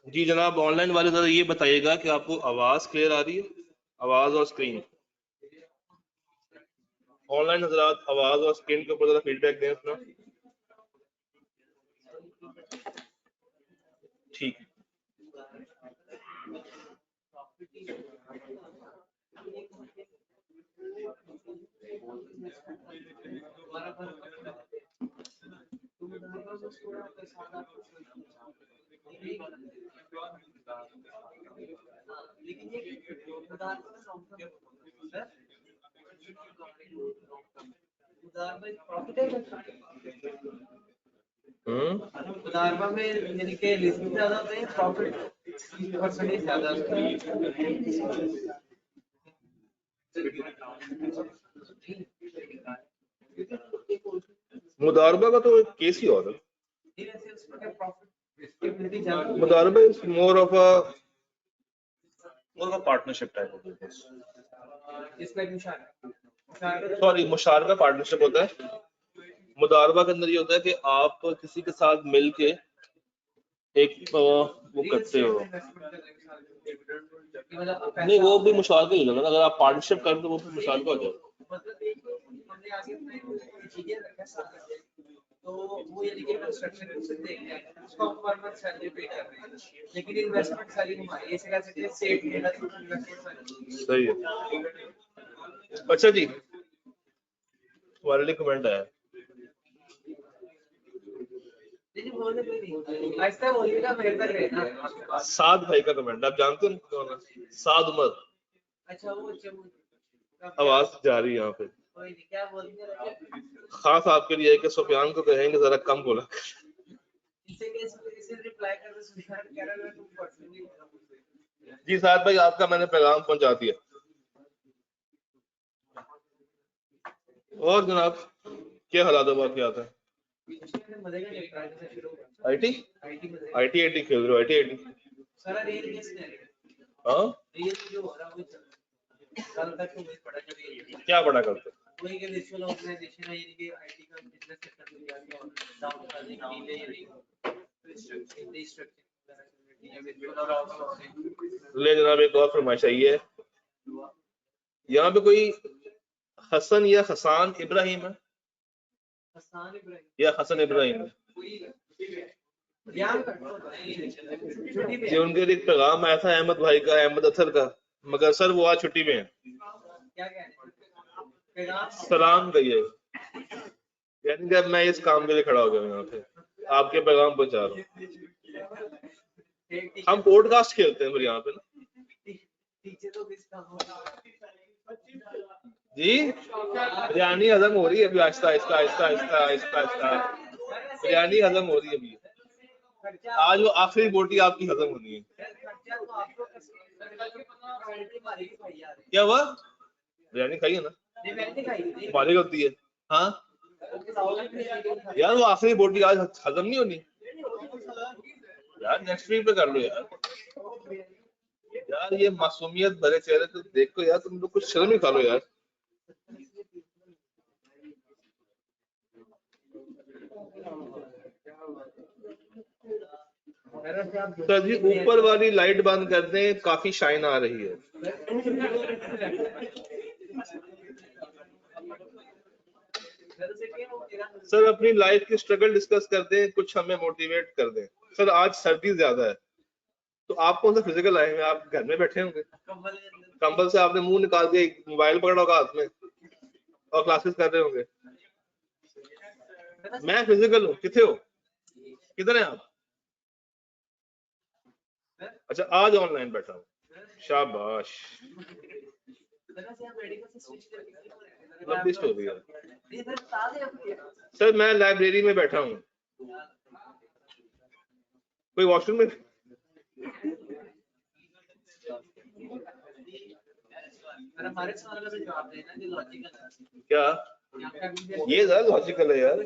जी जनाब, ऑनलाइन वाले जरा ये बताइएगा कि आपको आवाज क्लियर आ रही है, आवाज और स्क्रीन। ऑनलाइन हजरात आवाज और स्क्रीन के ऊपर जरा फीडबैक दें अपना। ठीक है। मुदारबा में यानी कि रिस्क ज्यादा होते हैं, प्रॉफिट परसेंटेज ज्यादा होता है। मुदारबा का तो एक केस ही और है। मुदारबा is more of a partnership type of business. Sorry, मुशारका पार्टनरशिप होता है। मुदारबा के अंदर ये होता है कि आप किसी के साथ मिलके एक वो करते हो। नहीं, वो भी मुशारका ही होगा ना, अगर आप पार्टनरशिप करें तो वो भी मुशारका हो जाएगा। तो वो यानी कि कंस्ट्रक्शन उसको हम पर मंथ सैलरी पे कर रहे हैं, लेकिन इन्वेस्टमेंट सारी हमारी ऐसे कह सकते हैं सेट मेरा इन्वेस्टमेंट सही है। अच्छा जी, तुम्हारे लिए कमेंट आया। साद भाई का कमेंट, आप जानते हो कौन है? साद उमर। अच्छा वो आवाज जा रही है यहाँ पे। क्या बोलते खास आपके लिए कि सुफियान को कहेंगे जरा कम बोला। जी साद भाई, आपका मैंने पैगाम पहुंचा दिया। और जनाब क्या हालात है, क्या आता है? आईटी आईटी आईटी खेल रहे हो? आईटी आईटी हाँ, क्या बड़ा करते? ले जनाब, एक और फरमाइश आई है। यहाँ पे कोई हसन या हसान इब्राहिम है या हसन इब्राहिम है? जी, उनके लिए एक पैगाम आया था अहमद भाई का, अहमद अतर का, मगर सर वो आज छुट्टी में है। सलाम कहिए, यानी कि अब मैं इस काम के लिए खड़ा हो गया यहाँ पे, आपके पैगाम पहुंचा रहा हूँ। हम पॉडकास्ट खेलते हैं फिर यहाँ पे ना जी। बिरयानी हजम हो रही है अभी, आहिस्ता आहिस्ता आहिस्ता आहिस्ता आहिस्ता आहिस्ता बिरयानी हजम हो रही है अभी। आज वो आखिरी बोटी आपकी हजम होनी है। क्या हुआ? बिरयानी खाई है ना, मालिक होती है। हाँ यार, वो आखिरी बोटी आज हजम नहीं होनी यार, नेक्स्ट वीक पे कर लो यार। यार ये मासूमियत भरे चेहरे तो देखो यार, तुम लोग कुछ शर्म ही खा लो यार। सर जी ऊपर वाली लाइट बंद कर दें, काफी शाइन आ रही है। सर अपनी लाइफ की स्ट्रगल डिस्कस कर दें, कुछ हमें मोटिवेट कर दें। सर आज सर्दी ज्यादा है, तो आप कौन सा फिजिकल आए हैं? आप घर में बैठे होंगे, कंबल से आपने मुंह निकाल के मोबाइल पकड़ा होगा हाथ में और क्लासेस कर रहे होंगे। मैं फिजिकल हूँ, किथे हो, किधर है आप? अच्छा, आज ऑनलाइन बैठा हूँ, शाबाश। लंबी स्टोरी है सर, मैं लाइब्रेरी में बैठा हूँ। कोई वॉशरूम में? क्या ये यार लॉजिकल है यार?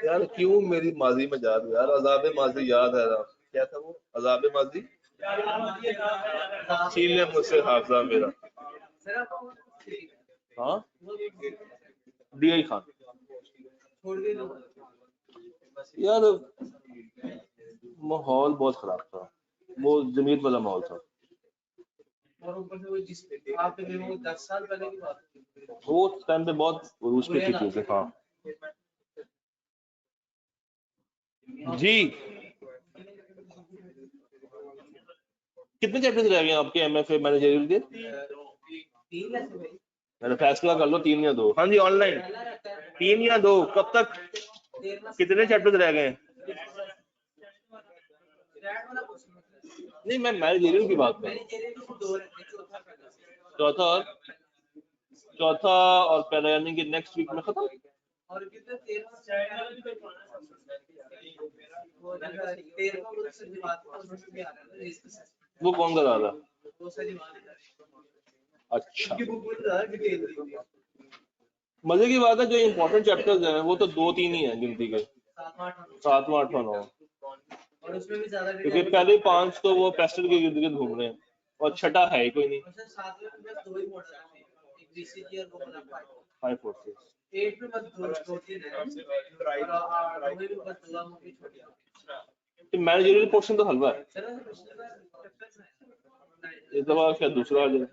यार क्यों मेरी माजी में याद यार, अजाब माजी याद है यार। क्या था वो अजाब माजी? छीन ले मुझसे हाफजा मेरा। हाँ DI खान यार, माहौल बहुत खराब था। वो जमीर वाला माहौल था। और ऊपर से वो जिस आपके भी वो 10 साल पहले की बात है। वो उस टाइम पे बहुत रूस पे थी चीजें। हाँ जी। कितने चैप्टर्स रह गए आपके एमएफए मैनेजरियल के? 3 ऐसे भाई मैंने फैसला कर लो 3 या 2। हाँ जी ऑनलाइन 3 या 2। कब तक? कितने चैप्टर्स रह गए? नहीं मैं मैनेजरियल की बात कर रहा हूँ। चौथा और पहला यानी कि नेक्स्ट वीक में खत्म। और कितने 13 वो कौन करा रहा? वो सही बात है। अच्छा उनकी बुक में ज़्यादा डिटेल दी है। मजे की बात है जो इम्पोर्टेंट चैप्टर्स हैं वो तो 2-3 ही हैं गिनती के। 7वां 8वां 9 और उसमें भी ज़्यादा क्योंकि पहले 5 तो वो पेस्टल के गिर्द गिर्द घूम रहे हैं और छठा है ही कोई नहीं। और सर 7वें में बस 2 ही मॉडल आते हैं, एक बीसीजी और वो वाला 5 फोर्सेस 8 में बस 2-3 है और 9 में बस 2 मूवी छोटी है। तो मैनेजरियल पोर्शन तो हलवा है। सर इस दफा क्या दूसरा आ जाए?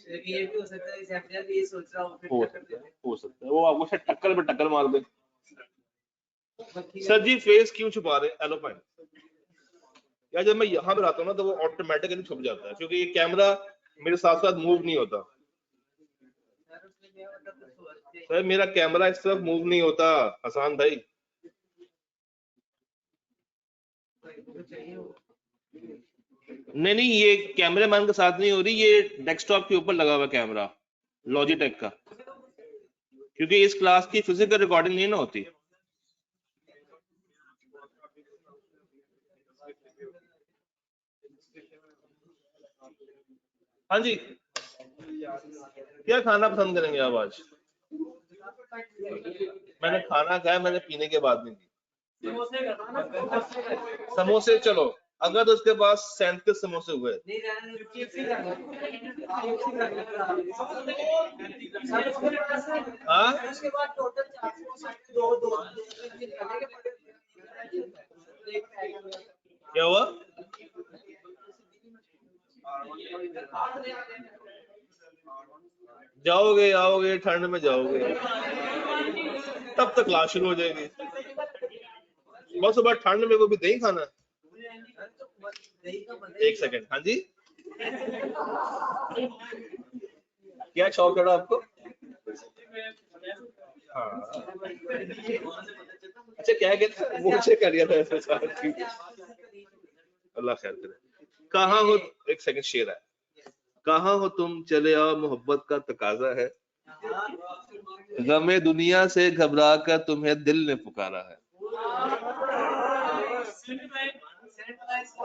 लेकिन ये भी हो सकता है एग्जामिनर भी ये सोच रहा हो हो सकता है वो आपको शायद टक्कर पे टक्कर मार दे। सर जी फेस क्यों छुपा रहे एलोपाइन? यार जब मैं यहाँ पे रहता हूँ ना तो वो ऑटोमेटिकली छुप जाता है क्योंकि ये कैमरा मेरे साथ साथ मूव नहीं होता। सर मेरा कैमरा इस तरफ मूव नहीं होता हसान भाई। नहीं ये कैमरे मैन के साथ नहीं हो रही, ये डेस्कटॉप के ऊपर लगा हुआ कैमरा लॉजिटेक का, क्योंकि इस क्लास की फिजिकल रिकॉर्डिंग नहीं ना होती। हाँ जी क्या खाना पसंद करेंगे आप आज? मैंने खाना खाया, मैंने पीने के बाद नहीं की। समोसे चलो अगर तो उसके पास 37 समोसे हुए। हाँ क्या हुआ? जाओगे आओगे ठंड में जाओगे तब तक क्लास शुरू हो जाएगी। बस सुबह ठंड में को भी दही खाना। एक सेकंड हाँ जी क्या शौक चढ़ा आपको? हाँ अच्छा क्या कहते मुझे कर दिया था ऐसे। अल्लाह खैर करे। कहाँ हो? एक सेकंड शेर है। कहाँ हो तुम चले आओ मोहब्बत का तकाजा है, गमे दुनिया से घबरा कर तुम्हें दिल ने पुकारा है।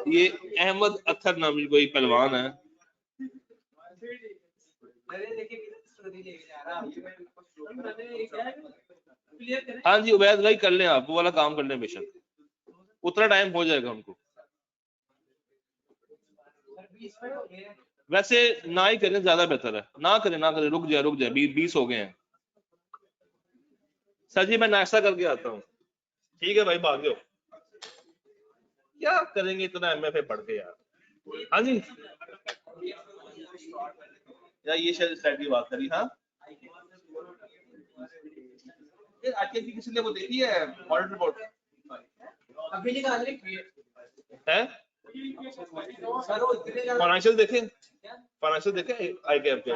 ये अहमद अख्तर नामी कोई पहलवान है। हाँ जी उबैद भाई कर लें आप वो वाला काम कर लें बेशक, उतना टाइम हो जाएगा हमको। वैसे ना ही करें ज्यादा बेहतर है, ना करें रुक जाए 20 हो गए हैं। सर जी मैं नाश्ता करके आता हूँ। ठीक है भाई भाग्यो क्या करेंगे इतना एमएफए पढ़ के यार। हाँ जी यार ये शायद स्लाइड की बात करी। हाँ आजकल की किसी ने वो देखी है ऑडिट रिपोर्ट? अभी निकाल रही है फाइनेंशियल देखे? फाइनेंशियल देखे आई कैप के?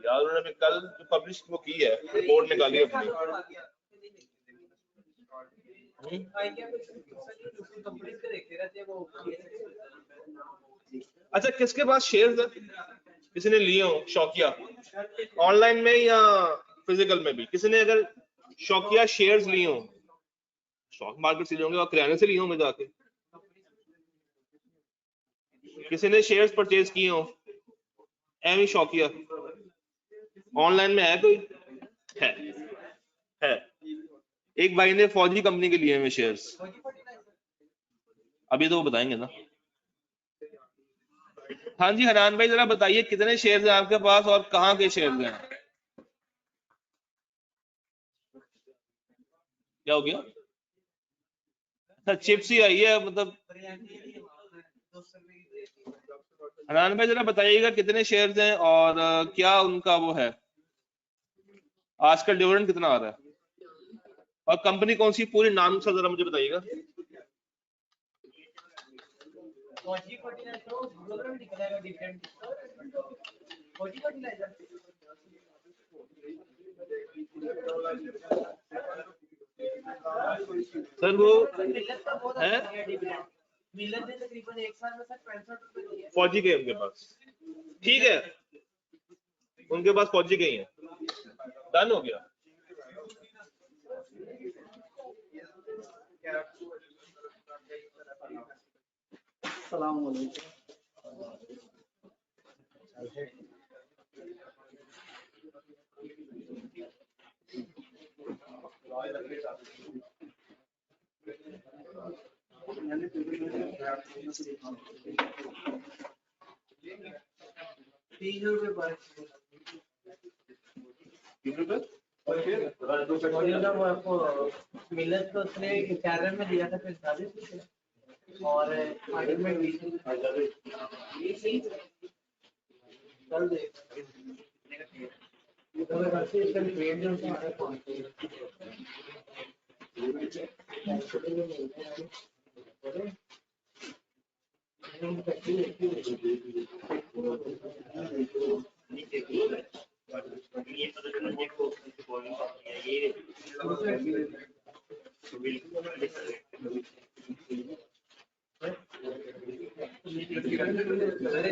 यार उन्होंने कल जो पब्लिश वो की है रिपोर्ट निकाली अपनी। अच्छा किसके पास शेयर्स है किसी ने लिए हो शौकिया ऑनलाइन में या फिजिकल में भी? किसी ने अगर शौकिया शेयर्स लिए हो, स्टॉक मार्केट से लिए होंगे और किराने से लिए होंगे जाके, किसी ने शेयर्स परचेज किए हो एम शौकिया ऑनलाइन में है कोई? है एक भाई ने फौजी कंपनी के लिए में शेयर्स, अभी तो वो बताएंगे ना। हाँ जी हरान भाई जरा बताइए कितने शेयर्स हैं आपके पास और कहाँ के शेयर्स हैं? क्या हो गया? अच्छा चिप्स ही आई है मतलब तो उससे भी देती है। हनान भाई जरा बताइएगा कितने शेयर्स हैं और क्या उनका वो है, आजकल डिविडेंड कितना आ रहा है, और कंपनी कौन सी पूरी नाम से जरा मुझे बताइएगा। फौजी फर्टिलाइजर तो ग्लोबल में निकलेगा डिविडेंड 40 फर्टिलाइजर सर वो मिलत का बहुत है अच्छा है डिविडेंड। मिलत ने तकरीबन एक साल में सर 65 रुपए दिए। फौजी के उनके पास, ठीक है उनके पास फौजी के ही है, डन हो गया। अस्सलाम वालेकुम। मिलत तो उसने 11 में दिया था 45 रुपए और आइटम में 20 कल दे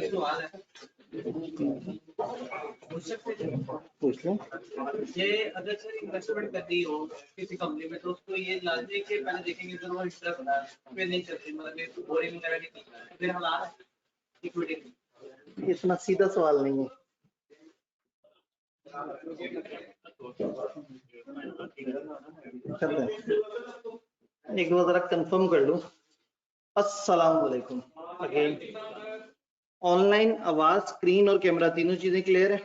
सवाल है पूछ लो। ये अगर सर इन्वेस्टमेंट करनी हो किसी कंपनी में तो उसको ये लाजमी है कि पहले देखेंगे तो वो इंटरेस्ट फिर नहीं चलती, मतलब बोरिंग वगैरह नहीं करता है, फिर हलाल इक्विटी। इतना सीधा सवाल नहीं है। चलते हैं। एक बार जरा कंफर्म कर लूं। अस्सलाम वालेकुम अगेन। ऑनलाइन आवाज, स्क्रीन और कैमरा तीनों चीजें क्लियर है?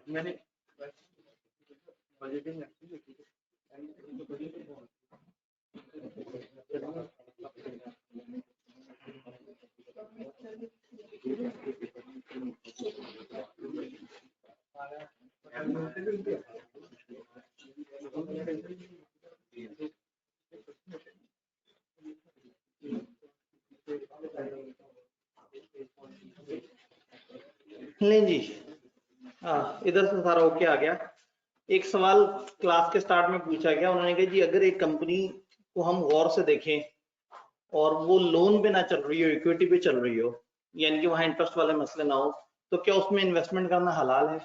मैंने बजटिंग नहीं जी, इधर से सारा ओके आ गया। एक सवाल क्लास के स्टार्ट में पूछा गया, उन्होंने कहा जी अगर एक कंपनी को हम गौर से देखें और वो लोन पे ना चल रही हो, इक्विटी पे चल रही हो, यानी कि वहां इंटरेस्ट वाले मसले ना हो, तो क्या उसमें इन्वेस्टमेंट करना हलाल है?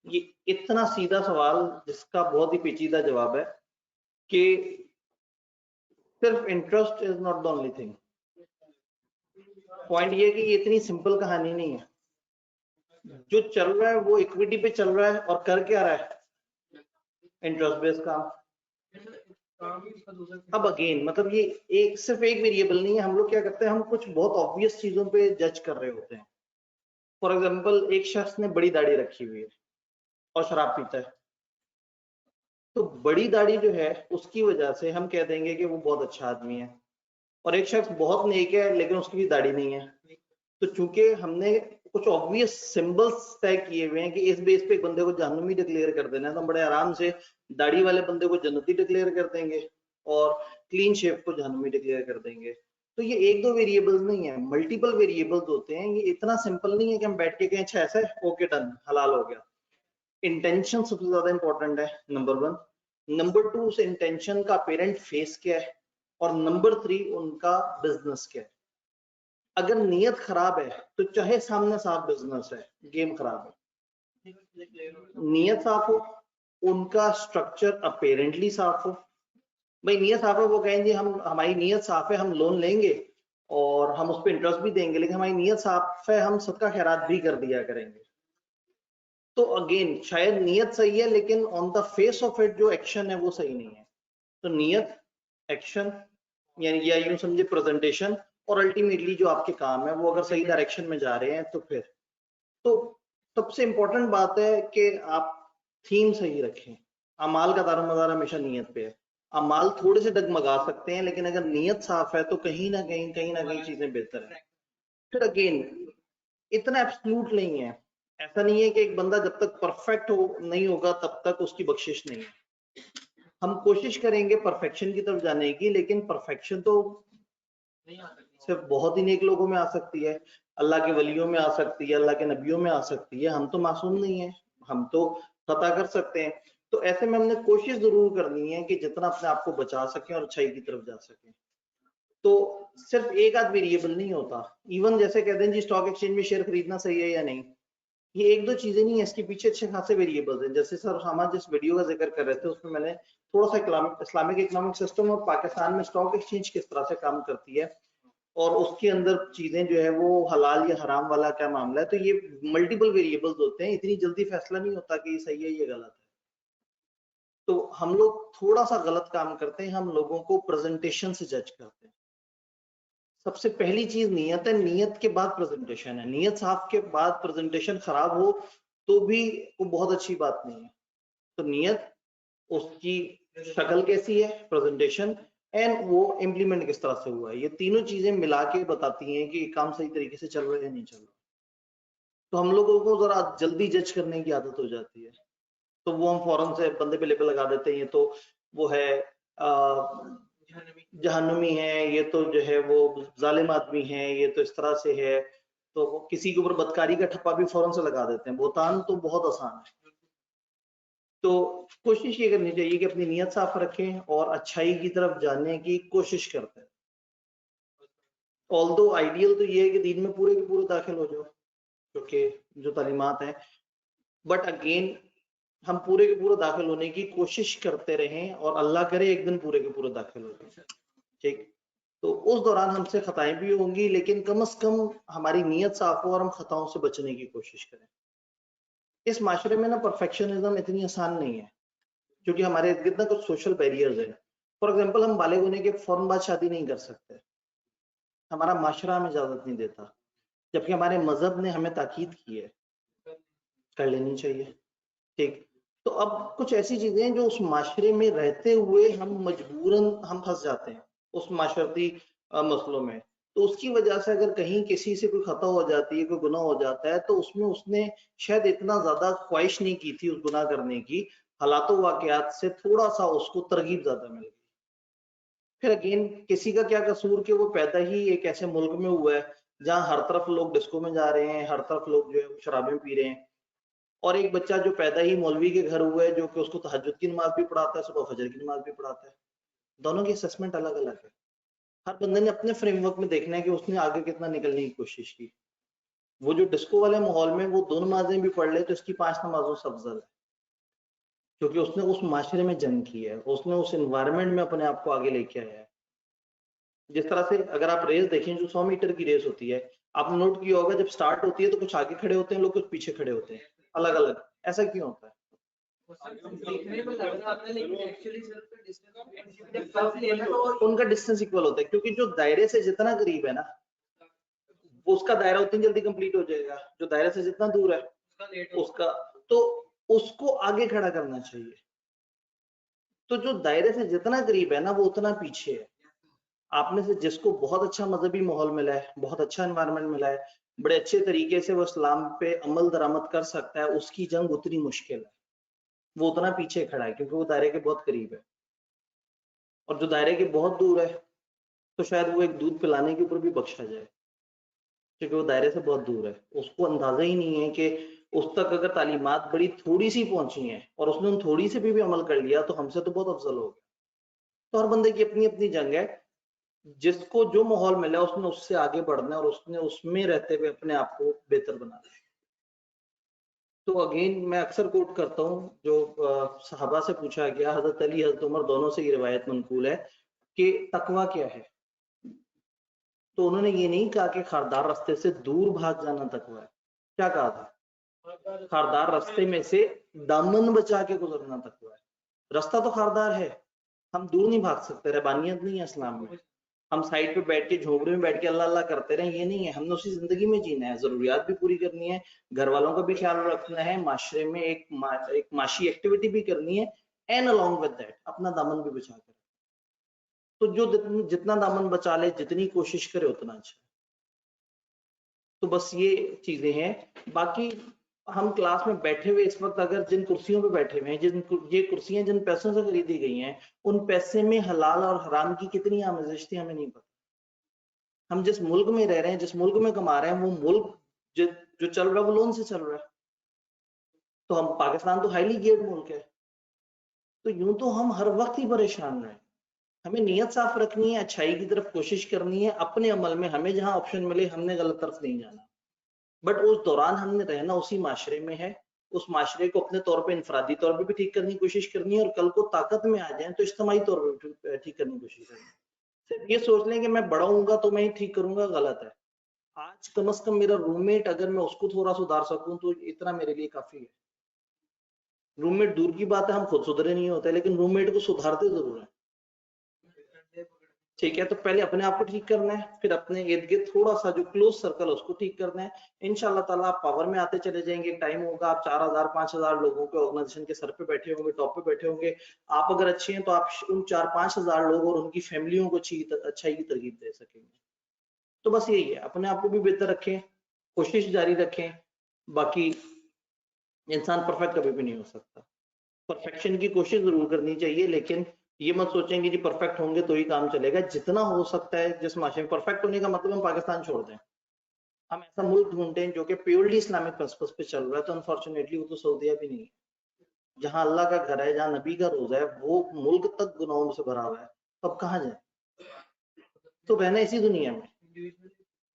ये इतना सीधा सवाल जिसका बहुत ही पेचीदा जवाब है कि सिर्फ interest is not the only thing. Point ये कि ये इतनी सिंपल कहानी नहीं है। जो चल रहा है वो इक्विटी पे चल रहा है और कर क्या रहा है? इंटरेस्ट बेस्ड काम। अब अगेन मतलब ये एक सिर्फ एक वेरिएबल नहीं है। हम लोग क्या करते हैं, हम कुछ बहुत ऑब्वियस चीजों पे जज कर रहे होते हैं। फॉर एग्जांपल एक शख्स ने बड़ी दाढ़ी रखी हुई है और शराब पीता है, तो बड़ी दाढ़ी जो है उसकी वजह से हम कह देंगे कि वो बहुत अच्छा आदमी है। और एक शख्स बहुत नेक है लेकिन उसकी भी दाढ़ी नहीं है, तो चूंकि हमने कुछ ऑब्वियस सिंबल्स तय किए हुए हैं कि इस बेस पे एक बंदे को जहन्नमी डिक्लेयर कर देना है, तो हम बड़े आराम से दाढ़ी वाले बंदे को जन्नती डिक्लेयर कर देंगे और क्लीन शेव को जहन्नमी डिक्लेयर कर देंगे। तो ये एक दो वेरिएबल्स नहीं है, मल्टीपल वेरिएबल्स होते हैं। ये इतना सिंपल नहीं है कि हम बैठ के कहें अच्छा ऐसा है, ओके डन, हलाल हो गया। इंटेंशन सबसे ज्यादा इंपॉर्टेंट है, नंबर 1। नंबर 2, उस इंटेंशन का पेरेंट फेस क्या है, और नंबर 3 उनका बिजनेस क्या है। अगर नीयत खराब है तो चाहे सामने साफ बिजनेस है, गेम खराब है। नीयत साफ हो, उनका स्ट्रक्चर अपेरेंटली साफ हो। भाई नीयत साफ है, वो कहेंगे हम हमारी नीयत साफ है, हम लोन लेंगे, और हम उस पर इंटरेस्ट भी देंगे, लेकिन हमारी नीयत साफ है, हम सदका खैरात भी कर दिया करेंगे। तो अगेन शायद नीयत सही है, लेकिन on the face of it जो एक्शन है वो सही नहीं है। तो नीयत, एक्शन, यानी या यूं समझे प्रेजेंटेशन, और अल्टीमेटली जो आपके काम है वो अगर सही डायरेक्शन में जा रहे हैं तो फिर तो सबसे इंपॉर्टेंट बात है कि आप थीम सही रखें। अमाल का दारोमदार हमेशा नीयत पे है। अमाल थोड़े से डगमगा सकते हैं, लेकिन अगर नीयत साफ है तो कहीं ना कहीं चीजें बेहतर है। फिर अगेन इतना एब्सोल्यूट नहीं है, ऐसा नहीं है कि एक बंदा जब तक परफेक्ट नहीं होगा तब तक उसकी बख्शिश नहीं है। हम कोशिश करेंगे परफेक्शन की तरफ जाने की, लेकिन परफेक्शन तो सिर्फ बहुत ही नेक लोगों में आ सकती है, अल्लाह के वलियों में आ सकती है, अल्लाह के नबियों में आ सकती है। हम तो मासूम नहीं है, हम तो खता कर सकते हैं। तो ऐसे में हमने कोशिश जरूर करनी है कि जितना अपने आप को बचा सकें और अच्छाई की तरफ जा सकें। तो सिर्फ एक आध वेरिएबल नहीं होता। इवन जैसे कहते हैं जी स्टॉक एक्सचेंज में शेयर खरीदना सही है या नहीं, ये एक दो चीजें नहीं है, इसके पीछे अच्छे खासे वेरिएबल्स हैं। जैसे सर हम जिस वीडियो का जिक्र कर रहे थे उसमें मैंने थोड़ा सा इस्लामिक इकोनॉमिक सिस्टम और पाकिस्तान में स्टॉक एक्सचेंज किस तरह से काम करती है और उसके अंदर चीजें जो है वो हलाल या हराम वाला क्या मामला है, तो ये मल्टीपल वेरिएबल्स होते हैं, इतनी जल्दी फैसला नहीं होता कि ये सही है ये गलत है। तो हम लोग थोड़ा सा गलत काम करते हैं, हम लोगों को प्रेजेंटेशन से जज करते हैं। सबसे पहली चीज नीयत है, नीयत के बाद प्रेजेंटेशन है। नीयत साफ के बाद प्रेजेंटेशन खराब हो तो भी वो बहुत अच्छी बात नहीं है। तो नीयत, उसकी शक्ल कैसी है, प्रेजेंटेशन, एंड वो इम्प्लीमेंट किस तरह से हुआ है, ये तीनों चीजें मिला के बताती हैं कि काम सही तरीके से चल रहा है या नहीं चल रहा। तो हम लोगों को जरा जल्दी जज करने की आदत हो जाती है, तो वो हम फौरन से बंदे पे लेबल लगा देते हैं, ये तो वो है जहन्नुमी है, ये तो जो है वो जालिम आदमी है, ये तो इस तरह से है। तो किसी के ऊपर बदकारी का ठप्पा भी फौरन से लगा देते हैं। बोतान तो बहुत आसान है। तो कोशिश ये करनी चाहिए कि अपनी नीयत साफ रखें और अच्छाई की तरफ जाने की कोशिश करते हैं। ऑल्दो आइडियल तो ये है कि दीन में पूरे के पूरे दाखिल हो जाओ, क्योंकि जो तालीमात है, बट अगेन हम पूरे के पूरे दाखिल होने की कोशिश करते रहें और अल्लाह करे एक दिन पूरे के पूरे दाखिल हो जाए, ठीक। तो उस दौरान हमसे खताएं भी होंगी, लेकिन कम से कम हमारी नीयत साफ हो और हम खताओं से बचने की कोशिश करें। इस माशरे में ना परफेक्शनिज्म इतनी आसान नहीं है, क्योंकि हमारे इर्द गिर्द ना कुछ सोशल बैरियर्स हैं। फॉर एग्जाम्पल, हम बालिग होने के फौरन बाद शादी नहीं कर सकते, हमारा माशरा हमें इजाजत नहीं देता, जबकि हमारे मजहब ने हमें ताकीद की है कर लेनी चाहिए, ठीक। तो अब कुछ ऐसी चीजें हैं जो उस माशरे में रहते हुए हम मजबूरन हम फंस जाते हैं उस माशरती मसलों में। तो उसकी वजह से अगर कहीं किसी से कोई खता हो जाती है, कोई गुनाह हो जाता है, तो उसमें उसने शायद इतना ज्यादा ख्वाहिश नहीं की थी उस गुनाह करने की, हालातों वाकयात से थोड़ा सा उसको तरगीब ज्यादा मिल गई। फिर अगेन किसी का क्या कसूर कि वो पैदा ही एक ऐसे मुल्क में हुआ है जहाँ हर तरफ लोग डिस्को में जा रहे हैं, हर तरफ लोग जो है शराबें पी रहे हैं, और एक बच्चा जो पैदा ही मौलवी के घर हुआ है जो कि उसको तहज्जुद की नमाज भी पढ़ाता है, सुबह फजर की नमाज भी पढ़ाता है। दोनों की असेसमेंट अलग अलग है। हर बंदे ने अपने फ्रेमवर्क में देखना है कि उसने आगे कितना निकलने की कोशिश की। वो जो डिस्को वाले माहौल में वो 2 नमाजें भी पढ़ ले तो इसकी 5 नमाजों से अफजल है, क्योंकि उसने उस माशरे में जंग की है, उसने उस एनवायरनमेंट में अपने आप को आगे लेके आया है। जिस तरह से अगर आप रेस देखें, जो 100 मीटर की रेस होती है, आपने नोट किया होगा जब स्टार्ट होती है तो कुछ आगे खड़े होते हैं लोग, कुछ पीछे खड़े होते हैं, अलग अलग। ऐसा क्यों होता है? उनका डिस्टेंस इक्वल होता है, क्योंकि जो दायरे से जितना करीब है ना, उसका दायरा उतनी जल्दी कंप्लीट हो जाएगा, जो दायरे से जितना दूर है उसका, तो उसको आगे खड़ा करना चाहिए। तो जो दायरे से जितना करीब है ना वो उतना पीछे है। आप में से जिसको बहुत अच्छा मजहबी माहौल मिला है, बहुत अच्छा एनवायरनमेंट मिला है, बड़े अच्छे तरीके से वो इस्लाम पे अमल दरामद कर सकता है, उसकी जंग उतनी मुश्किल है, वो उतना पीछे खड़ा है, क्योंकि वो दायरे के बहुत करीब है। और जो दायरे के बहुत दूर है तो शायद वो एक दूध पिलाने के ऊपर भी बख्शा जाए, क्योंकि वो दायरे से बहुत दूर है, उसको अंदाजा ही नहीं है कि उस तक अगर तालीमात बड़ी थोड़ी सी पहुंची हैं और उसने उन थोड़ी से भी अमल कर लिया तो हमसे तो बहुत अफजल हो गया। तो हर बंदे की अपनी अपनी जंग है, जिसको जो माहौल मिला उसने उससे आगे बढ़ना है और उसने उसमें रहते हुए अपने आप को बेहतर बनाना है। तो अगेन मैं अक्सर कोट करता हूँ, जो सहाबा से पूछा गया, हजरत अली हजरत उमर दोनों से ये रिवायत मनकूल है कि तकवा क्या है। तो उन्होंने ये नहीं कहा कि खारदार रास्ते से दूर भाग जाना तकवा है, क्या कहा था? खारदार रास्ते में से दामन बचा के गुजरना तकवा है। रास्ता तो खारदार है, हम दूर नहीं भाग सकते, रहबानियत नहीं है इस्लाम में। हम साइड पे बैठ के झोपड़े में बैठ के अल्लाह अल्लाह करते रहे, ये नहीं है। हमने उसी जिंदगी में जीना है, जरूरियात भी पूरी करनी है, घर वालों का भी ख्याल रखना है, माशरे में एक माशी एक्टिविटी भी करनी है, एंड अलॉन्ग विद दैट अपना दामन भी बचा कर। तो जो जितना दामन बचा ले, जितनी कोशिश करे उतना अच्छा। तो बस ये चीजें हैं। बाकी हम क्लास में बैठे हुए इस वक्त अगर जिन कुर्सियों पे बैठे हुए हैं, ये कुर्सियां जिन पैसों से खरीदी गई हैं, उन पैसे में हलाल और हराम की कितनी आमेजिश थी हमें नहीं पता। हम जिस मुल्क में रह रहे हैं, जिस मुल्क में कमा रहे हैं, वो मुल्क जो चल रहा है वो लोन से चल रहा है। तो हम पाकिस्तान तो हाईली गियर्ड मुल्क है, तो यूं तो हम हर वक्त ही परेशान रहे। हमें नियत साफ रखनी है, अच्छाई की तरफ कोशिश करनी है, अपने अमल में हमें जहां ऑप्शन मिले हमने गलत तरफ नहीं जाना। बट उस दौरान हमने रहना उसी माशरे में है, उस माशरे को अपने तौर पे इनफरादी तौर पे भी ठीक करने की कोशिश करनी है, और कल को ताकत में आ जाए तो इज्तिमाई तौर पे ठीक करने की कोशिश करनी है। सिर्फ ये सोच लें कि मैं बड़ा होऊंगा तो मैं ही ठीक करूंगा, गलत है। आज कम से कम मेरा रूममेट अगर मैं उसको थोड़ा सुधार सकूं तो इतना मेरे लिए काफी है। रूममेट दूर की बात है, हम खुद सुधरे नहीं होते, लेकिन रूममेट को सुधारते जरूर है। ठीक है, तो पहले अपने आप को ठीक करना है, फिर अपने इर्द गिर्द थोड़ा सा जो क्लोज सर्कल है उसको ठीक करना है। इंशाल्लाह ताला आप पावर में आते चले जाएंगे। टाइम होगा आप 4000 5000 लोगों के ऑर्गेनाइजेशन के सर पे बैठे होंगे, टॉप पे बैठे होंगे। आप अगर अच्छे हैं तो आप उन 4-5 हजार लोग और उनकी फैमिलियों को अच्छाई की तरकीब दे सकेंगे। तो बस यही है, अपने आप को भी बेहतर रखें, कोशिश जारी रखें। बाकी इंसान परफेक्ट कभी भी नहीं हो सकता, परफेक्शन की कोशिश जरूर करनी चाहिए, लेकिन ये मत सोचेंगे कि परफेक्ट होंगे तो ही काम चलेगा। जितना हो सकता है जिस माशरे में परफेक्ट होने का मतलब हम पाकिस्तान छोड़ दें, हम ऐसा मुल्क ढूंढते हैं जो कि प्योरली इस्लामिक प्रिंसिपल्स पे चल रहा है, तो अनफॉर्चुनेटली वो तो सऊदीया भी नहीं है, जहां अल्लाह का घर है, जहां नबी का रोजा है, वो मुल्क तक गुनाहों से भरा हुआ है। तो अब कहाँ जाए? तो रहना इसी दुनिया में,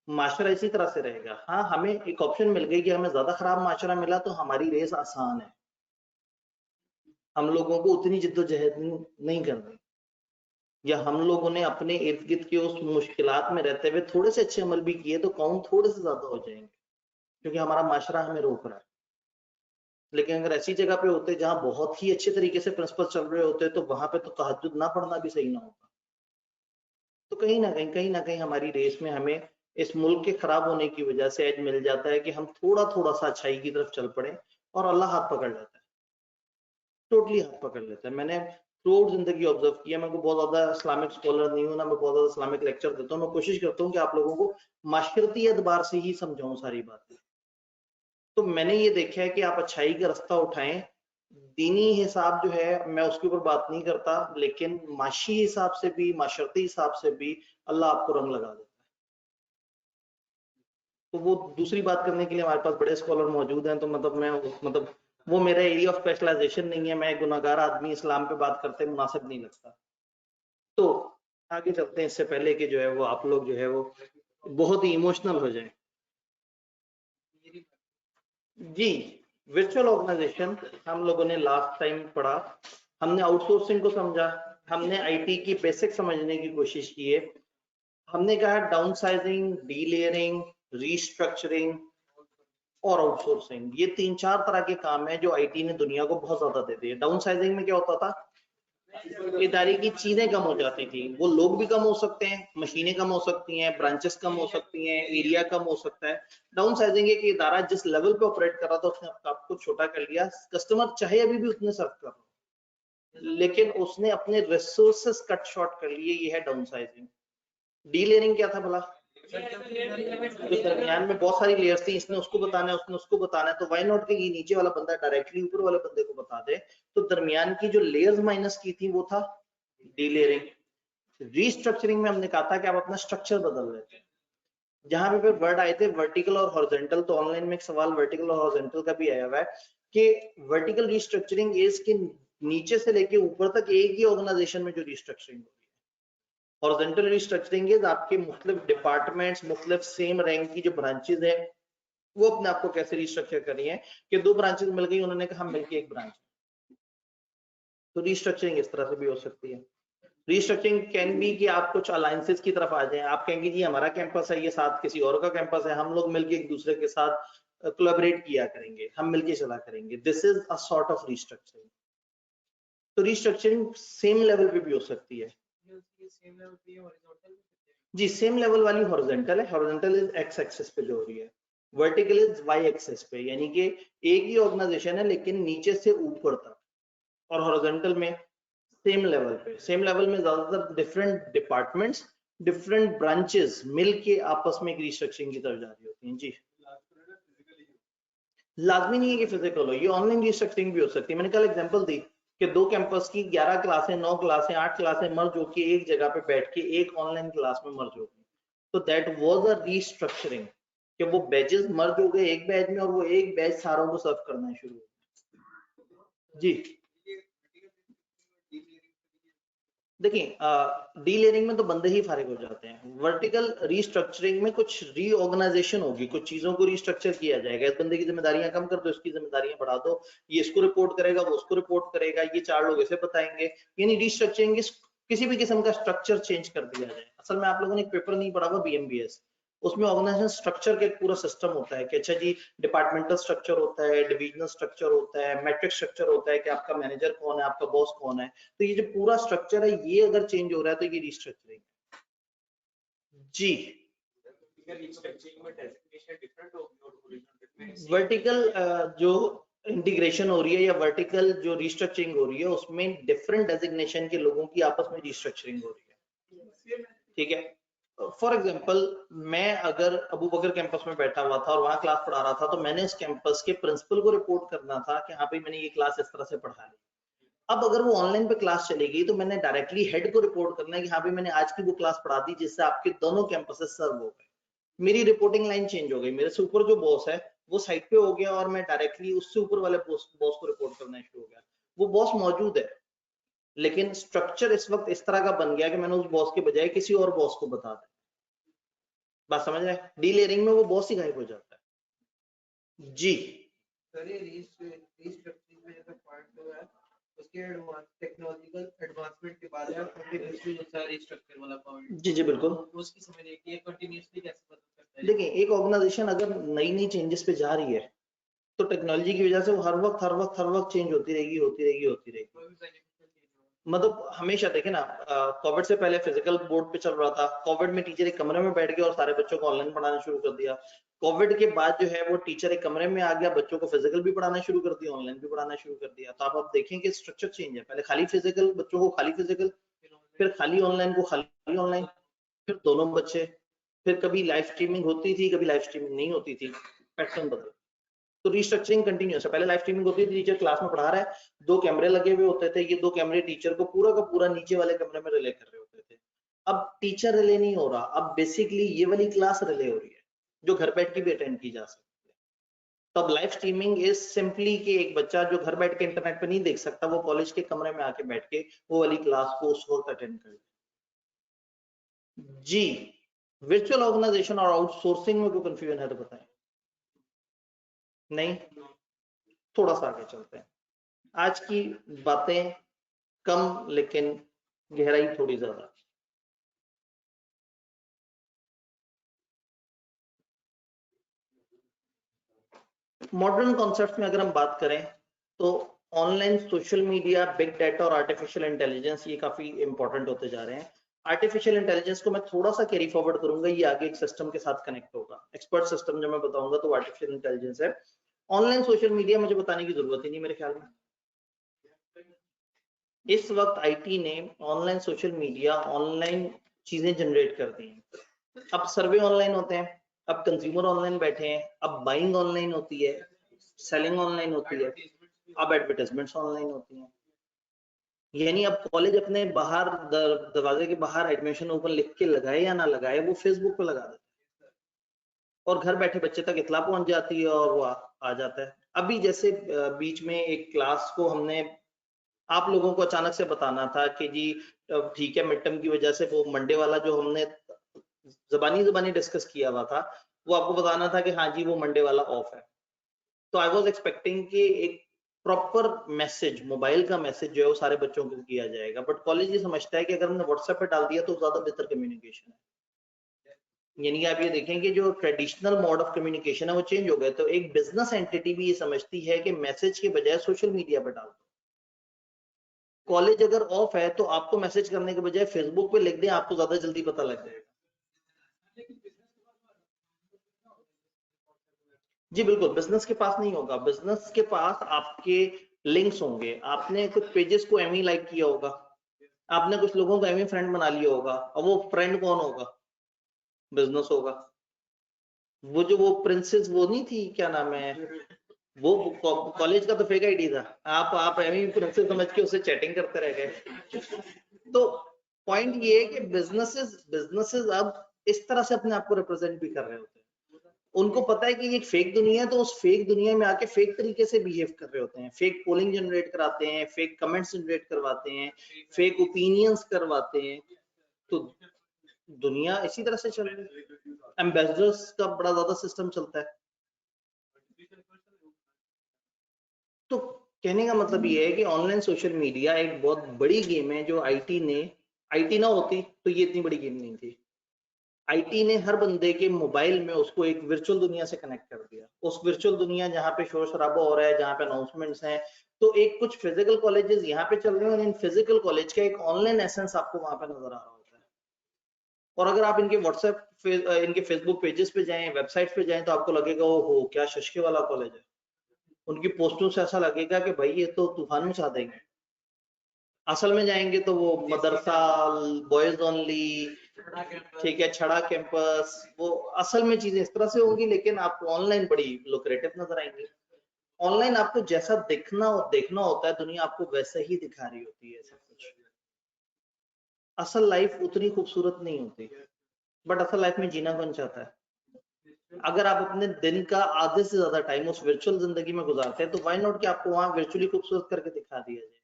माशरा इसी तरह से रहेगा। हाँ, हमें एक ऑप्शन मिल गई कि हमें ज्यादा खराब माशरा मिला तो हमारी रेस आसान है, हम लोगों को उतनी जिद्दोजहद नहीं करनी, या हम लोगों ने अपने इर्द गिर्द के उस मुश्किलात में रहते हुए थोड़े से अच्छे अमल भी किए तो काउंट थोड़े से ज्यादा हो जाएंगे, क्योंकि हमारा माशरा हमें रोक रहा है। लेकिन अगर ऐसी जगह पे होते जहां बहुत ही अच्छे तरीके से प्रिंसिपल चल रहे होते तो वहां पे तो तहज्जुद ना पढ़ना भी सही ना होता। तो कहीं ना कहीं हमारी रेस में हमें इस मुल्क के खराब होने की वजह से एज मिल जाता है कि हम थोड़ा थोड़ा सा अच्छाई की तरफ चल पड़े और अल्लाह हाथ पकड़ लेता है, टोटली हाथ पकड़ लेता है। मैंने थ्रू आउट जिंदगी ऑब्जर्व किया, मैं बहुत ज्यादा इस्लामिक स्कॉलर नहीं हूँ ना, मैं बहुत ज्यादा इस्लामिक लेक्चर देता हूँ। मैं कोशिश करता हूँ कि आप लोगों को माशरती एतबार से ही समझाऊं सारी बातें। तो मैंने ये देखा है कि आप अच्छाई का रास्ता उठाएं, दीनी हिसाब जो है मैं उसके ऊपर बात नहीं करता, लेकिन माशी हिसाब से भी, माशरती हिसाब से भी अल्लाह आपको रंग लगा देता है। तो वो दूसरी बात करने के लिए हमारे पास बड़े स्कॉलर मौजूद हैं, तो मतलब वो मेरा एरिया ऑफ स्पेशलाइजेशन नहीं है। मैं एक गुनाहगार आदमी इस्लाम पे बात करते मुनासिब नहीं लगता। तो आगे चलते हैं, इससे पहले कि जो है वो आप लोग जो है वो बहुत ही इमोशनल हो जाए। जी, वर्चुअल ऑर्गेनाइजेशन हम लोगों ने लास्ट टाइम पढ़ा, हमने आउटसोर्सिंग को समझा, हमने आईटी की बेसिक समझने की कोशिश की है। हमने कहा डाउन साइजिंग, डीलेयरिंग, रीस्ट्रक्चरिंग और आउटसोर्सिंग, ये 3-4 तरह के काम है जो आईटी ने दुनिया को बहुत ज्यादा दे दिए। डाउन साइजिंग में क्या होता था, इदारे की चीजें कम हो जाती थी, वो लोग भी कम हो सकते हैं, मशीनें कम हो सकती हैं, ब्रांचेस कम हो सकती हैं, एरिया कम हो सकता है। डाउन साइजिंग है कि इदारा जिस लेवल पे ऑपरेट कर रहा था उसने आपको छोटा कर लिया, कस्टमर चाहे अभी भी उतने सर्व कर रहा, लेकिन उसने अपने रिसोर्सेस कट शॉर्ट कर लिए, ये है डाउन साइजिंग। डीलेयरिंग क्या था भला, जो दरमियान में बहुत सारी लेयर्स थी, इसने उसको बताना है, उसने उसको बताना है, तो वाई नॉट कि ये नीचे वाला बंदा डायरेक्टली ऊपर वाले बंदे को बता दे। तो दरमियान की जो लेयर्स माइनस की थी वो था डीलेयरिंग। रीस्ट्रक्चरिंग में हमने कहा था कि आप अपना स्ट्रक्चर बदल रहे थे, जहां पे फिर वर्ड आए थे वर्टिकल और हॉरिजॉन्टल। तो ऑनलाइन में एक सवाल वर्टिकल और हॉरिजॉन्टल का भी आया हुआ है कि वर्टिकल रीस्ट्रक्चरिंग इज के नीचे से लेके ऊपर तक एक ही ऑर्गेनाइजेशन में जो रीस्ट्रक्चरिंग हो रही है। हॉरिजॉन्टल रीस्ट्रक्चरिंग इज आपके मुख्तलिफ डिपार्टमेंट्स, मुख्तलिफ सेम रैंक की जो ब्रांचेज है वो अपने आप को कैसे रीस्ट्रक्चर कर रही है कि 2 ब्रांचेज मिल गई, उन्होंने कहा हम मिलके एक ब्रांच। तो रीस्ट्रक्चरिंग इस तरह से भी हो सकती है। रिस्ट्रक्चरिंग कैन बी कि आप कुछ अलायंसेस की तरफ आ जाएं, आप कहेंगे जी हमारा कैंपस है, ये साथ किसी और का कैंपस है, हम लोग मिलके एक दूसरे के साथ कोलैबोरेट किया करेंगे, हम मिलके चला करेंगे। This is a sort of restructuring. तो रिस्ट्रक्चरिंग सेम लेवल पे भी हो सकती है जी, सेम लेवल वाली हॉरिजॉन्टल है, हॉरिजॉन्टल इज एक्स एक्सिस पे जो हो रही है, वर्टिकल इज वाई एक्सिस पे, यानी कि एक ही ऑर्गेनाइजेशन है लेकिन नीचे से ऊपर तक, और हॉरिजॉन्टल में सेम लेवल पे। सेम लेवल में ज्यादातर डिफरेंट डिपार्टमेंट्स, डिफरेंट ब्रांचेस मिलके आपस में एक रिस्ट्रक्चरिंग की तरफ जा रही होती हैं जी। लाजमी नहीं है कि फिजिकल हो, ये ऑनलाइन रिस्ट्रक्चरिंग भी हो सकती है। मैंने कल एग्जांपल दी कि 2 कैंपस की 11 क्लासें, 9 क्लासें, 8 क्लासें मर्ज होकर एक जगह पे बैठ के एक ऑनलाइन क्लास में मर्ज हो गई, तो दैट वाज अ रिस्ट्रक्चरिंग, कि वो बैचेस मर्ज हो गए एक बैच में और वो एक बैच सारों को सर्व करना शुरू हो गया जी। देखिए डी लेयरिंग में तो बंदे ही फारिग हो जाते हैं, वर्टिकल रिस्ट्रक्चरिंग में कुछ रीऑर्गेनाइजेशन होगी, कुछ चीजों को रिस्ट्रक्चर किया जाएगा, इस बंदे की जिम्मेदारियां कम कर दो, इसकी जिम्मेदारियां बढ़ा दो, ये इसको रिपोर्ट करेगा, वो उसको रिपोर्ट करेगा, ये 4 लोग इसे बताएंगे, यानी रिस्ट्रक्चरिंग किसी भी किस्म का स्ट्रक्चर चेंज कर दिया जाए। असल में आप लोगों ने एक पेपर नहीं पढ़ा हुआ BMBS, उसमें ऑर्गेनाइजेशन स्ट्रक्चर का एक पूरा सिस्टम होता है कि अच्छा जी डिपार्टमेंटल स्ट्रक्चर होता है, डिविजनल स्ट्रक्चर होता है, मैट्रिक्स स्ट्रक्चर होता है कि आपका मैनेजर कौन है, आपका बॉस कौन है। तो ये जो पूरा स्ट्रक्चर है ये अगर चेंज हो रहा है तो ये रिस्ट्रक्चरिंग जी। वर्टिकल जो इंटीग्रेशन हो रही है या वर्टिकल जो रिस्ट्रक्चरिंग हो रही है उसमें डिफरेंट डेजिग्नेशन के लोगों की आपस में रिस्ट्रक्चरिंग हो रही है, ठीक है। फॉर एग्जाम्पल मैं अगर अबू बकर कैंपस में बैठा हुआ था और वहां क्लास पढ़ा रहा था, तो मैंने इस कैंपस के प्रिंसिपल को रिपोर्ट करना था कि हाँ भाई मैंने ये क्लास इस तरह से पढ़ा ली। अब अगर वो ऑनलाइन पे क्लास चलेगी तो मैंने डायरेक्टली हेड को रिपोर्ट करना है कि हाँ भाई मैंने आज की वो क्लास पढ़ा दी जिससे आपके दोनों कैंपसेस सर्व हो गए। मेरी रिपोर्टिंग लाइन चेंज हो गई, मेरे से ऊपर जो बॉस है वो साइड पे हो गया और मैं डायरेक्टली उससे ऊपर वाले बॉस को रिपोर्ट करना शुरू हो गया। वो बॉस मौजूद है लेकिन स्ट्रक्चर इस वक्त इस तरह का बन गया कि मैंने उस बॉस के बजाय किसी और बॉस को बता दिया। बात समझ रहे हैं? डी लेयरिंग में वो बॉस ही गायब हो जाता है जी। उसके टेक्नोलॉजिकल एडवांसमेंट के बाद कंटिन्यूअसली जो सारा रिस्ट्रक्चर वाला पॉइंट जी जी बिल्कुल उसकी समझ है कि ये कंटिन्यूअसली कैसे बदल सकता है। देखिए एक ऑर्गेनाइजेशन अगर नई चेंजेस पे जा रही है तो टेक्नोलॉजी की वजह से वो हर वक्त चेंज होती रहेगी। मतलब हमेशा देखे ना, कोविड से पहले फिजिकल बोर्ड पे चल रहा था, कोविड में टीचर एक कमरे में बैठ गया और सारे बच्चों को ऑनलाइन पढ़ाना शुरू कर दिया। कोविड के बाद जो है वो टीचर एक कमरे में आ गया, बच्चों को फिजिकल भी पढ़ाना शुरू कर दिया, ऑनलाइन भी पढ़ाना शुरू कर दिया। तो आप देखें कि स्ट्रक्चर चेंज है, पहले खाली फिजिकल बच्चों को खाली फिजिकल, फिर खाली ऑनलाइन को खाली ऑनलाइन, फिर दोनों बच्चे, फिर कभी लाइव स्ट्रीमिंग होती थी कभी लाइव स्ट्रीमिंग नहीं होती थी, पैटर्न बदल। तो रिस्ट्रक्चरिंग कंटिन्यूअस है। पहले लाइव स्ट्रीमिंग होती थी, टीचर क्लास में पढ़ा रहा है, 2 कैमरे लगे हुए होते थे, ये 2 कैमरे टीचर को पूरा का पूरा नीचे वाले कमरे में रिले कर रहे होते थे। अब टीचर रिले नहीं हो रहा, अब बेसिकली ये वाली क्लास रिले हो रही है जो घर बैठ के भी अटेंड की जा सकती है। तब लाइव स्ट्रीमिंग इज सिंपली कि एक बच्चा जो घर बैठ के इंटरनेट पे नहीं देख सकता वो कॉलेज के कमरे में आके बैठ के वो वाली क्लास को उस वक्त अटेंड करे जी। वर्चुअल ऑर्गेनाइजेशन और आउटसोर्सिंग में कोई कंफ्यूजन है तो बताएं। नहीं, थोड़ा सा आगे चलते हैं। आज की बातें कम लेकिन गहराई थोड़ी ज्यादा। मॉडर्न कॉन्सेप्ट्स में अगर हम बात करें तो online social media, big data और आर्टिफिशियल इंटेलिजेंस ये काफी इंपॉर्टेंट होते जा रहे हैं। आर्टिफिशियल इंटेलिजेंस को मैं थोड़ा सा कैरी फॉरवर्ड करूंगा, ये आगे एक सिस्टम के साथ कनेक्ट होगा। एक्सपर्ट सिस्टम जब मैं बताऊंगा तो आर्टिफिशियल इंटेलिजेंस है। ऑनलाइन सोशल मीडिया मुझे बताने की जरूरत ही नहीं मेरे ख्याल में। इस वक्त आईटी ने ऑनलाइन सोशल मीडिया, ऑनलाइन चीजें जनरेट कर दी हैं। अब सर्वे ऑनलाइन होते हैं, अब कंज्यूमर ऑनलाइन बैठे हैं, अब बाइंग ऑनलाइन होती है, सेलिंग ऑनलाइन होती है, अब एडवर्टाइजमेंट्स ऑनलाइन होती हैं। यानी अब कॉलेज अपने बाहर दरवाजे के बाहर एडमिशन ओपन लिख के लगाए या ना लगाए, वो फेसबुक पे लगा देते हैं और घर बैठे बच्चे तक इत्तला पहुंच जाती है और वो आ जाता है। अभी जैसे बीच में एक क्लास को हमने आप लोगों को अचानक से बताना था कि जी ठीक है मिड टर्म की वजह से वो मंडे वाला जो हमने जबानी डिस्कस किया हुआ था वो आपको बताना था कि हाँ जी वो मंडे वाला ऑफ है। तो आई वाज एक्सपेक्टिंग कि एक प्रॉपर मैसेज, मोबाइल का मैसेज जो है वो सारे बच्चों को किया जाएगा। बट कॉलेज ये समझता है कि अगर हमने व्हाट्सएप पे डाल दिया तो ज्यादा बेहतर कम्युनिकेशन है। यानी कि आप ये देखें कि जो ट्रेडिशनल मोड ऑफ कम्युनिकेशन है वो चेंज हो गया। तो एक बिजनेस एंटिटी भी ये समझती है कि मैसेज के बजाय सोशल मीडिया पे डाल दो। कॉलेज अगर ऑफ है तो आपको मैसेज करने के बजाय फेसबुक पे लिख दें, आपको ज्यादा जल्दी पता लग जाएगा। जी बिल्कुल, बिजनेस के पास नहीं होगा। बिजनेस के पास आपके लिंक्स होंगे। आपने कुछ पेजेस को एमी लाइक किया होगा, आपने कुछ लोगों को एमी फ्रेंड बना लिया होगा, और वो फ्रेंड कौन होगा? बिजनेस होगा। वो प्रिंसेस वो नहीं थी, क्या नाम है, वो कॉलेज का तो फेक आईडी था। आप एमी प्रिंसेस समझ के उससे चैटिंग करते रह गए। तो पॉइंट ये है कि बिजनेसेस अब इस तरह से अपने आप को रिप्रेजेंट भी कर रहे होते हैं। उनको पता है कि ये एक फेक दुनिया है, तो उस फेक दुनिया में आके फेक तरीके से बिहेव कर रहे होते हैं। फेक पोलिंग जनरेट कराते हैं, फेक कमेंट्स जनरेट करवाते हैं, फेक ओपिनियंस करवाते हैं। तो दुनिया इसी तरह से चल रही है। एम्बेसडर्स का बड़ा ज्यादा सिस्टम चलता है। तो कहने का मतलब ये है कि ऑनलाइन सोशल मीडिया एक बहुत बड़ी गेम है जो आईटी ना होती तो ये इतनी बड़ी गेम नहीं थी। आईटी ने हर बंदे के मोबाइल में उसको एक वर्चुअल दुनिया से कनेक्ट कर दिया। उस वर्चुअल दुनिया जहाँ पे शोर शराबा हो रहा है, जहाँ पे अनाउंसमेंट्स हैं, तो एक कुछ फिजिकल कॉलेजेस यहाँ पे चल रहे हैं और इन फिजिकल कॉलेज का एक ऑनलाइन एसेंस आपको वहां पे नजर आ रहा होता है। और अगर आप इनके व्हाट्सएप इनके फेसबुक पेजेस पे जाएं, वेबसाइट पे जाएं, तो आपको लगेगा ओहो क्या शशके वाला कॉलेज है। उनकी पोस्टों से ऐसा लगेगा कि भाई ये तो तूफान मचा देंगे। असल में जाएंगे तो वो मदरसा, बॉयज ओनली, ठीक है, छड़ा कैंपस, वो असल में चीजें इस तरह से होंगी, लेकिन आपको ऑनलाइन बड़ी लुक्रेटिव नजर आएंगी। ऑनलाइन आपको जैसा दिखना और देखना होता है, दुनिया आपको वैसे ही दिखा रही होती है सब कुछ। असल लाइफ उतनी खूबसूरत नहीं होती, बट असल लाइफ में जीना कौन चाहता है? अगर आप अपने दिन का आधे से ज्यादा टाइम उस वर्चुअल जिंदगी में गुजारते हैं, तो व्हाई नॉट कि आपको वहां वर्चुअली खूबसूरत करके दिखा दिया जाए।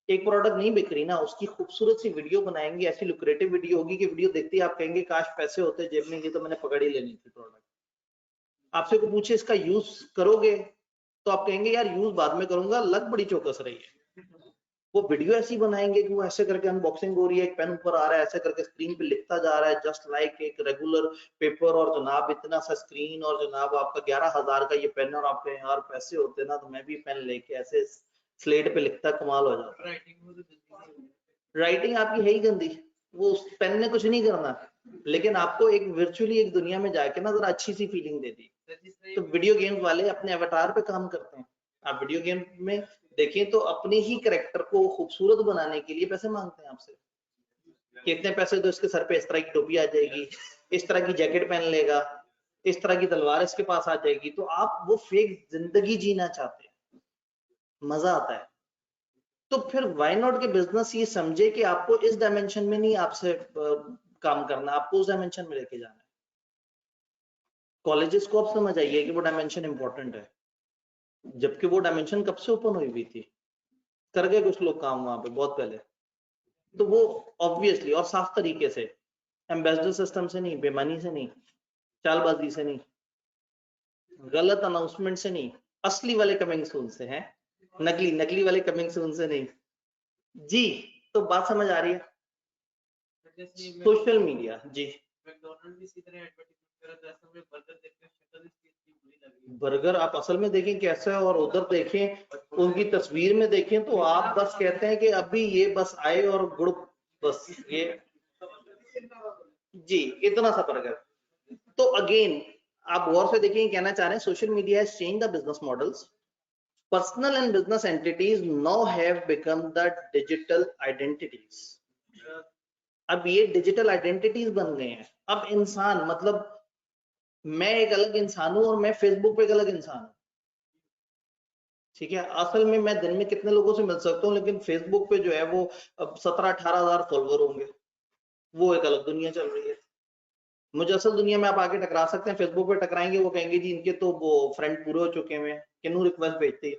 एक प्रोडक्ट नहीं बिक रही ना, उसकी खूबसूरत सी वीडियो बनाएंगे, ऐसी लुक्रेटिव वीडियो होगी कि वीडियो देखते ही आप कहेंगे काश पैसे होते जेब में, ये तो मैंने पकड़ ही लेनी थी प्रोडक्ट। आपसे को पूछे इसका यूज करोगे, तो आप कहेंगे यार यूज बाद में करूंगा, लग बड़ी चौकस रही है। वो वीडियो ऐसी बनाएंगे कि वो ऐसे करके अनबॉक्सिंग हो रही है, एक पेन ऊपर आ रहा है, ऐसे करके स्क्रीन पे लिखता जा रहा है, जस्ट लाइक एक रेगुलर पेपर, और जनाब इतना सा स्क्रीन, और जनाब आपका 11,000 का ये पेन, और आपके यार पैसे होते ना तो मैं भी पेन लेके ऐसे स्लेट पे लिखता, कमाल हो जाता। राइटिंग आपकी है ही गंदी, वो उस पेन ने कुछ नहीं करना, लेकिन आपको एक वर्चुअली एक दुनिया में जाके ना जरा अच्छी सी फीलिंग दे दी। तो वीडियो गेम वाले अपने अवतार पे काम करते हैं। आप वीडियो गेम में देखें तो अपने ही कैरेक्टर को खूबसूरत बनाने के लिए पैसे मांगते हैं आपसे। कितने पैसे तो इसके सर पे इस तरह की टोपी आ जाएगी, इस तरह की जैकेट पहन लेगा, इस तरह की तलवार इसके पास आ जाएगी। तो आप वो फेक जिंदगी जीना चाहते हैं, मजा आता है। तो फिर व्हाई नॉट के बिजनेस ये समझे कि आपको इस डायमेंशन में नहीं आपसे काम करना, आपको उस डायमेंशन में लेके जाना है। कॉलेजेस को अब समझ आइए कि वो डायमेंशन इंपॉर्टेंट है, जबकि वो डायमेंशन कब से ओपन हुई थी, कर गए कुछ लोग काम वहां पे बहुत पहले। तो वो ऑब्वियसली और साफ तरीके से, एम्बेसडर सिस्टम से नहीं, बेमानी से नहीं, चालबाजी से नहीं, गलत अनाउंसमेंट से नहीं, असली वाले कमिंग सून से हैं, नकली वाले कमिंग सून से नहीं। जी, तो बात समझ आ रही है? सोशल मीडिया जी। मैकडॉनल्ड भी इसी तरह एडवर्टाइजमेंट कर रहा था, ऐसा में बर्गर देखकर शक्ल इसकी इतनी बुरी लगी। बर्गर आप असल में देखें कैसा है, और उधर देखें उनकी तस्वीर में देखें तो आप बस कहते हैं कि अभी ये बस आए और गुड़, बस ये जी इतना सा बर्गर। तो अगेन आप गौर से देखिए, कहना चाह रहे हैं social media has changed the business models. Personal and business entities now have become the digital identities. अब ये डिजिटल आइडेंटिटीज बन गए हैं। अब इंसान मतलब मैं एक अलग इंसान हूं और मैं फेसबुक पे एक अलग इंसान हूं, ठीक है। असल में मैं दिन में कितने लोगों से मिल सकता हूँ, लेकिन फेसबुक पे जो है वो अब 17-18 हजार फॉलोअर होंगे, वो एक अलग दुनिया चल रही है। मुझे असल दुनिया में आप आके टकरा सकते हैं, फेसबुक पे टकराएंगे, वो कहेंगे जी इनके तो वो फ्रेंड पूरे हो चुके हैं, किन्नू रिक्वेस्ट भेजते हैं,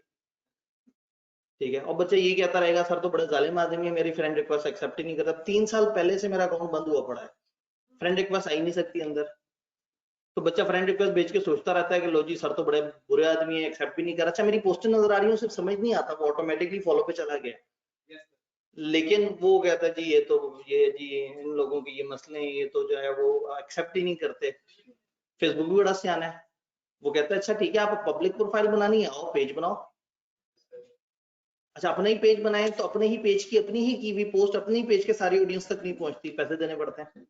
ठीक है। और बच्चा ये कहता रहेगा सर तो बड़े जालिम आदमी है, मेरी फ्रेंड रिक्वेस्ट एक्सेप्ट ही नहीं करता। 3 साल पहले से मेरा अकाउंट बंद हुआ पड़ा है, फ्रेंड रिक्वेस्ट आ ही नहीं सकती अंदर। तो बच्चा फ्रेंड रिक्वेस्ट भेज के सोचता रहता है कि लो जी सर तो बड़े बुरे आदमी है, एक्सेप्ट भी नहीं कर रहा। अच्छा मेरी पोस्टें नजर आ रही है, सिर्फ समझ नहीं आता, वो ऑटोमेटिकली फॉलो पे चला गया। लेकिन वो कहता है जी ये जी इन लोगों के ये मसले हैं, ये तो जो है वो एक्सेप्ट ही नहीं करते। फेसबुक भी बड़ा सियाना है, वो कहता है अच्छा ठीक है आप पब्लिक प्रोफाइल बनानी है, आओ पेज बनाओ। अच्छा अपना ही पेज बनाए तो अपने ही पेज की अपनी ही की हुई पोस्ट अपने ही पेज के सारी ऑडियंस तक नहीं पहुंचती, पैसे देने पड़ते हैं,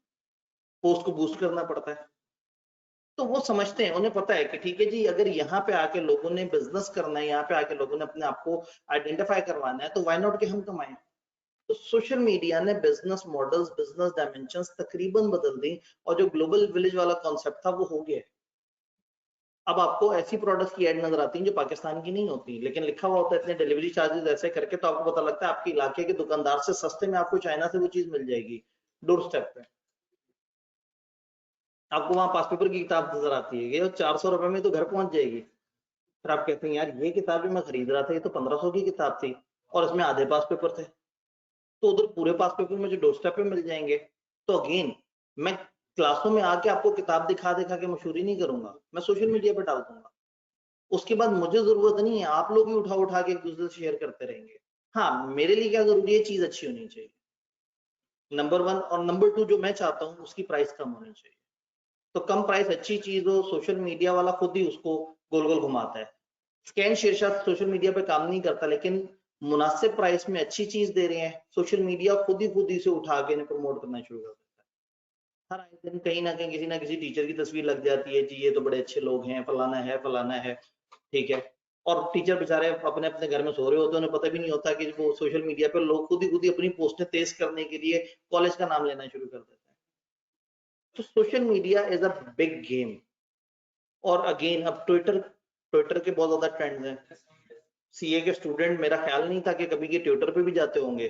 पोस्ट को बूस्ट करना पड़ता है। तो वो समझते हैं, उन्हें पता है कि ठीक है जी अगर यहाँ पे आके लोगों ने बिजनेस करना है, यहाँ पे आके लोगों ने अपने आप को आइडेंटिफाई करवाना है, तो व्हाई नॉट कि हम कमाएं। तो सोशल मीडिया ने बिजनेस मॉडल्स, बिजनेस डायमेंशंस तकरीबन बदल दी, और जो ग्लोबल विलेज वाला कॉन्सेप्ट था वो हो गया। अब आपको ऐसी प्रोडक्ट्स की एड नजर आती हैं जो पाकिस्तान की नहीं होती, लेकिन लिखा हुआ होता है इतने डिलीवरी चार्जेस ऐसे करके, तो आपको पता लगता है आपके इलाके के दुकानदार से सस्ते में आपको चाइना से वो चीज मिल जाएगी डोर स्टेप पे। आपको वहां पास पेपर की किताब नजर आती है, ये 400 रुपए में तो घर पहुंच जाएगी। फिर आप कहते हैं यार ये किताब भी मैं खरीद रहा था, ये तो 1500 की किताब थी और इसमें आधे पास पेपर थे, तो उधर पूरे पास पेपर मुझे डोर स्टेप पे मिल जाएंगे। तो अगेन मैं क्लासों में आके आपको किताब दिखा दिखा के मशहूरी नहीं करूंगा, मैं सोशल मीडिया पे डाल दूंगा। उसके बाद मुझे जरूरत नहीं है, आप लोग ही उठा उठा के एक दूसरे से शेयर करते रहेंगे। हाँ मेरे लिए क्या जरूरी है, चीज अच्छी होनी चाहिए नंबर 1, और नंबर 2 जो मैं चाहता हूँ उसकी प्राइस कम होनी चाहिए। तो कम प्राइस अच्छी चीज हो, सोशल मीडिया वाला खुद ही उसको गोल गोल घुमाता है। स्कैन शेयरशाह सोशल मीडिया पे काम नहीं करता, लेकिन मुनासिब प्राइस में अच्छी चीज दे रहे हैं, सोशल मीडिया खुद ही से उठा के इन्हें प्रमोट करना शुरू कर देता है। हर आए दिन कहीं ना कहीं किसी ना किसी टीचर की तस्वीर लग जाती है, जी ये तो बड़े अच्छे लोग हैं, फलाना है, ठीक है। और टीचर बेचारे अपने अपने घर में सो रहे होते हैं, उन्हें पता भी नहीं होता कि वो सोशल मीडिया पर लोग खुद ही अपनी पोस्टें तेज करने के लिए कॉलेज का नाम लेना शुरू कर देते हैं। तो social media is a big game. और अगेन अब ट्विटर के बहुत ज्यादा ट्रेंड हैं। सीए के स्टूडेंट, मेरा ख्याल नहीं था कि कभी के ट्विटर पे भी जाते होंगे।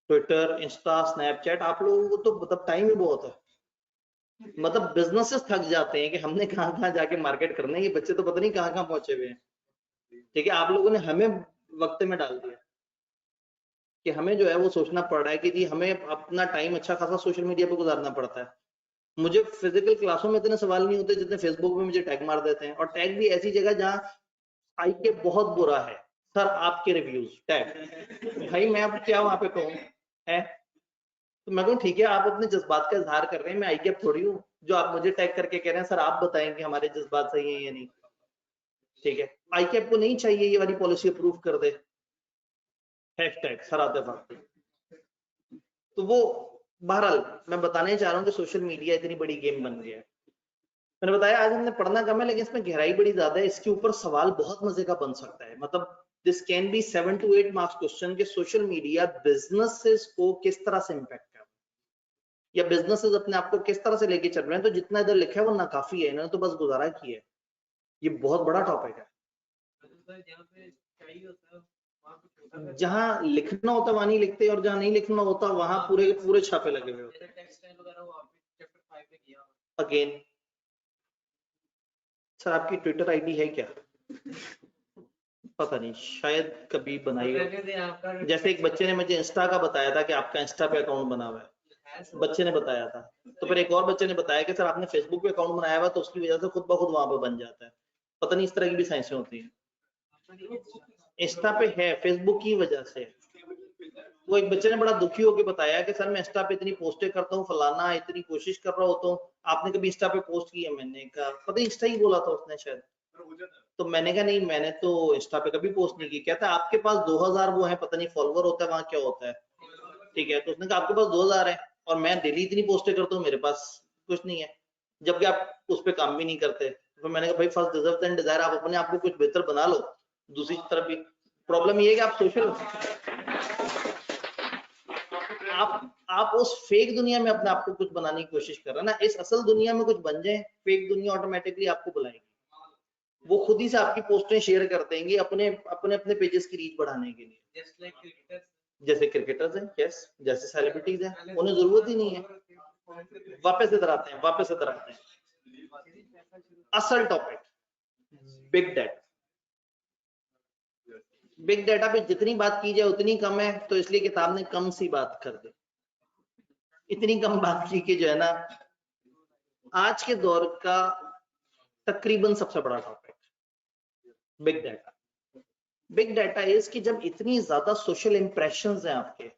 ट्विटर, इंस्टा, स्नैपचैट, आप लोगों को तो मतलब टाइम ही बहुत है। मतलब बिजनेसेस थक जाते हैं कि हमने कहाँ कहाँ जाके मार्केट करना है, ये बच्चे तो पता नहीं कहाँ कहाँ पहुंचे हुए हैं। ठीक है, आप लोगों ने हमें वक्त में डाल दिया कि हमें जो है वो सोचना पड़ रहा है कि जी हमें अपना टाइम अच्छा खासा सोशल मीडिया पे गुजारना पड़ता है। मुझे फिजिकल क्लासों में इतने सवाल नहीं होते जितने फेसबुक में मुझे टैग मार देते हैं, और टैग भी ऐसी जगह जहाँ आई के बहुत बुरा है। सर आपके रिव्यूज टैग, भाई मैं अब क्या वहां पे कहूँ है। तो मैं कहूँ ठीक है आप अपने जज्बात का इजहार कर रहे हैं, मैं आई कैप थोड़ी हूँ जो आप मुझे टैग करके कह रहे हैं सर आप बताएं कि हमारे जज्बात सही है या नहीं। ठीक है, आई कैप को नहीं चाहिए ये वाली पॉलिसी अप्रूव कर दे हैशटैग सर आते वक्त। तो वो बहरहाल मैं बताने चाह रहा हूँ कि सोशल मीडिया इतनी बड़ी गेम बन गया है। मैंने बताया आज हमने पढ़ना कम है, लेकिन इसमें गहराई बड़ी ज्यादा है। इसके ऊपर सवाल बहुत मजे का बन सकता है। मतलब this can be 7 to 8 marks question कि सोशल मीडिया बिजनेसेस को किस तरह से इम्पैक्ट कर, या बिजनेसेस अपने आप को किस तरह से लेके चल रहे हैं। तो जितना इधर लिखा है वो ना काफी है, इन्होंने तो बस गुजारा किया है। ये बहुत बड़ा टॉपिक है। जहां लिखना होता वहां नहीं लिखते, और जहां नहीं लिखना होता वहां पूरे के पूरे छापे लगे हुए होते हैं। अगेन सर आपकी ट्विटर आईडी है क्या? पता नहीं, शायद कभी बनाई हो। जैसे एक बच्चे ने मुझे इंस्टा का बताया था कि आपका इंस्टा पे अकाउंट बना हुआ है, बच्चे ने बताया था। तो फिर एक और बच्चे ने बताया कि सर आपने फेसबुक पे अकाउंट बनाया हुआ, तो उसकी वजह से खुद ब खुद वहां पर बन जाता है। पता नहीं इस तरह की भी साइंसें होती हैं। इंस्टा पे है, फेसबुक की वजह से। वो एक बच्चे ने बड़ा दुखी होकर बताया कि सर मैं इंस्टा पे इतनी पोस्टें करता हूँ, फलाना इतनी कोशिश कर रहा होता हूँ, आपने कभी इंस्टा पे पोस्ट की है? मैंने कहा पता नहीं इंस्टा ही बोला था उसने शायद। तो मैंने कहा नहीं मैंने तो इंस्टा पे कभी पोस्ट नहीं की। कहता है आपके पास 2000 वो है, पता नहीं फॉलोवर होता है वहां क्या होता है। ठीक है, तो उसने कहा आपके पास 2000 है और मैं डेली इतनी पोस्टें करता हूँ, मेरे पास कुछ नहीं है, जबकि आप उस पर काम भी नहीं करते। तो मैंने कहा भाई फर्स्ट डिजर्व देन डिजायर, आप अपने आप को कुछ बेहतर बना लो। दूसरी तरफ भी प्रॉब्लम ये है कि आप सोशल आप उस फेक दुनिया में अपने आप को कुछ बनाने की कोशिश कर रहे हैं ना, इस असल दुनिया में कुछ बन जाए, फेक दुनिया ऑटोमेटिकली आपको बुलाएगी। वो खुद ही से आपकी पोस्टें शेयर कर देंगे अपने अपने अपने पेजेस की रीच बढ़ाने के लिए। जैसे क्रिकेटर्स हैं, यस, जैसे सेलिब्रिटीज हैं, उन्हें जरूरत ही नहीं है। वापस इधर आते हैं असल topic, big data. Big data पे जितनी बात की जाए उतनी कम है, तो इसलिए किताब ने कम सी बात कर दी। इतनी कम बात की कि जो है ना आज के दौर का तकरीबन सबसे बड़ा topic big data. Big data is कि जब इतनी ज्यादा सोशल इंप्रेशंस हैं आपके,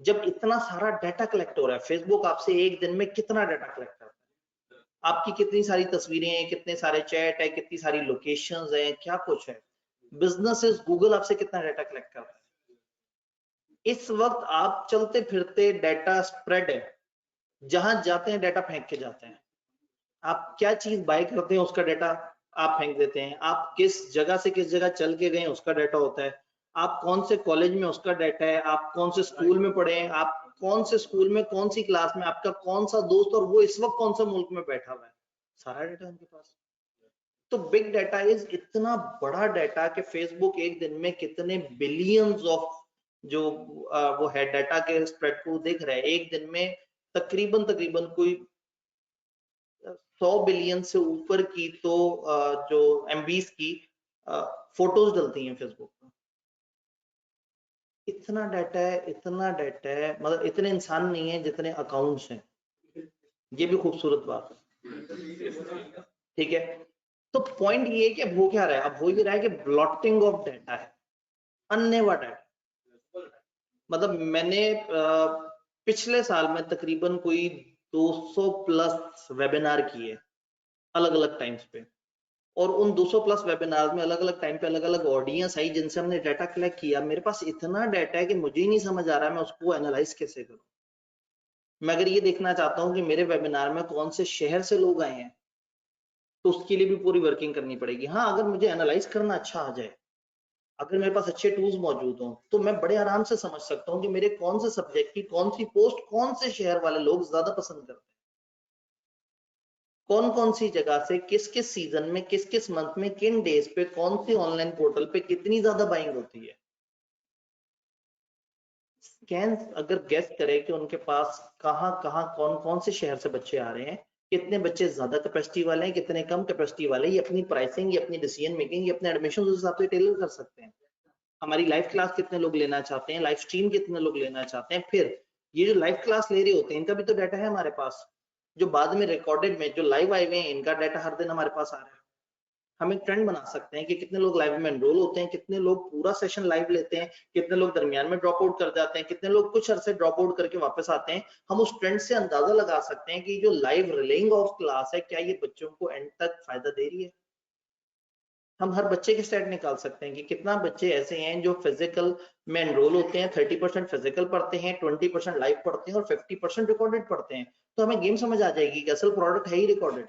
जब इतना सारा डाटा कलेक्ट हो रहा है, फेसबुक आपसे एक दिन में कितना डाटा कलेक्ट करता है, आपकी कितनी सारी तस्वीरें हैं, कितने सारे चैट है, कितनी सारी लोकेशंस हैं, क्या कुछ है। बिजनेसेस गूगल आपसे कितना डाटा कलेक्ट करता है। इस वक्त आप चलते फिरते डाटा स्प्रेड है, जहां जाते हैं डाटा फेंक के जाते हैं। आप क्या चीज बाय करते हैं उसका डाटा आप फेंक देते हैं, आप किस जगह से किस जगह चल के गए उसका डाटा होता है, आप कौन से कॉलेज में उसका डाटा है, आप कौन से स्कूल में पढ़े हैं, आप कौन से स्कूल में कौन सी क्लास में, आपका कौन सा दोस्त और वो इस वक्त कौन सा मुल्क में बैठा हुआ है, सारा डाटा उनके पास। तो बिग डाटा इज इतना बड़ा डाटा कि फेसबुक एक दिन में कितने बिलियंस ऑफ जो वो है डाटा के स्प्रेड को देख रहा है। एक दिन में तकरीबन तकरीबन कोई 100 बिलियन से ऊपर की तो जो एमबीज की फोटोज डलती हैं फेसबुक पर। इतना डाटा है, इतना डाटा है, मतलब इतने इंसान नहीं है जितने अकाउंट्स हैं। ये भी खूबसूरत बात है, ठीक है। तो पॉइंट ये है कि अब हो क्या रहा है, अब हो ये रहा है कि ब्लॉटिंग ऑफ डाटा है, अन्य डाटा। मतलब मैंने पिछले साल में तकरीबन कोई 200 प्लस वेबिनार किए अलग अलग टाइम्स पे, और उन 200 प्लस वेबिनार में अलग अलग टाइम पे अलग अलग ऑडियंस आई जिनसे हमने डाटा कलेक्ट किया। मेरे पास इतना डाटा है कि मुझे ही नहीं समझ आ रहा है मैं उसको एनालाइज कैसे करूं। मैं अगर ये देखना चाहता हूं कि मेरे वेबिनार में कौन से शहर से लोग आए हैं, तो उसके लिए भी पूरी वर्किंग करनी पड़ेगी। हाँ, अगर मुझे एनालाइज करना अच्छा आ जाए, अगर मेरे पास अच्छे टूल्स मौजूद हों, तो मैं बड़े आराम से समझ सकता हूँ कि मेरे कौन से सब्जेक्ट की कौन सी पोस्ट कौन से शहर वाले लोग ज्यादा पसंद करते हैं, कौन कौन सी जगह से किस किस सीजन में किस किस मंथ में किन डेज पे कौन सी ऑनलाइन पोर्टल पे कितनी ज्यादा बाइंग होती है। कैन अगर गेस करें कि उनके पास कहाँ कहाँ कौन कौन से शहर से बच्चे आ रहे हैं, कितने बच्चे ज्यादा कैपेसिटी वाले हैं, कितने कम कैपेसिटी वाले हैं, ये अपनी प्राइसिंग, ये अपनी डिसीजन मेकिंग, ये अपने एडमिशन उस हिसाब से टेलर कर सकते हैं। हमारी लाइव क्लास कितने लोग लेना चाहते हैं, लाइव स्ट्रीम कितने लोग लेना चाहते हैं, फिर ये जो लाइव क्लास ले रहे होते हैं इनका भी तो डाटा है हमारे पास, जो बाद में रिकॉर्डेड में जो लाइव आए हुए हैं इनका डाटा हर दिन हमारे पास आ रहा है। हम एक ट्रेंड बना सकते हैं कि कितने लोग लाइव में एनरोल होते हैं, कितने लोग पूरा सेशन लाइव लेते हैं, कितने लोग दरमियान में ड्रॉप आउट कर जाते हैं, कितने लोग कुछ अरसे ड्रॉप आउट करके वापस आते हैं। हम उस ट्रेंड से अंदाजा लगा सकते हैं कि जो लाइव रिलेइंग ऑफ क्लास है क्या ये बच्चों को एंड तक फायदा दे रही है। हम हर बच्चे के स्टैट निकाल सकते हैं कि कितना बच्चे ऐसे हैं जो फिजिकल में एनरोल होते हैं, 30% फिजिकल पढ़ते हैं, 20% लाइव पढ़ते हैं और 50% रिकॉर्डेड पढ़ते हैं। तो हमें गेम समझ आ जाएगी कि असल प्रोडक्ट है ही रिकॉर्डेड।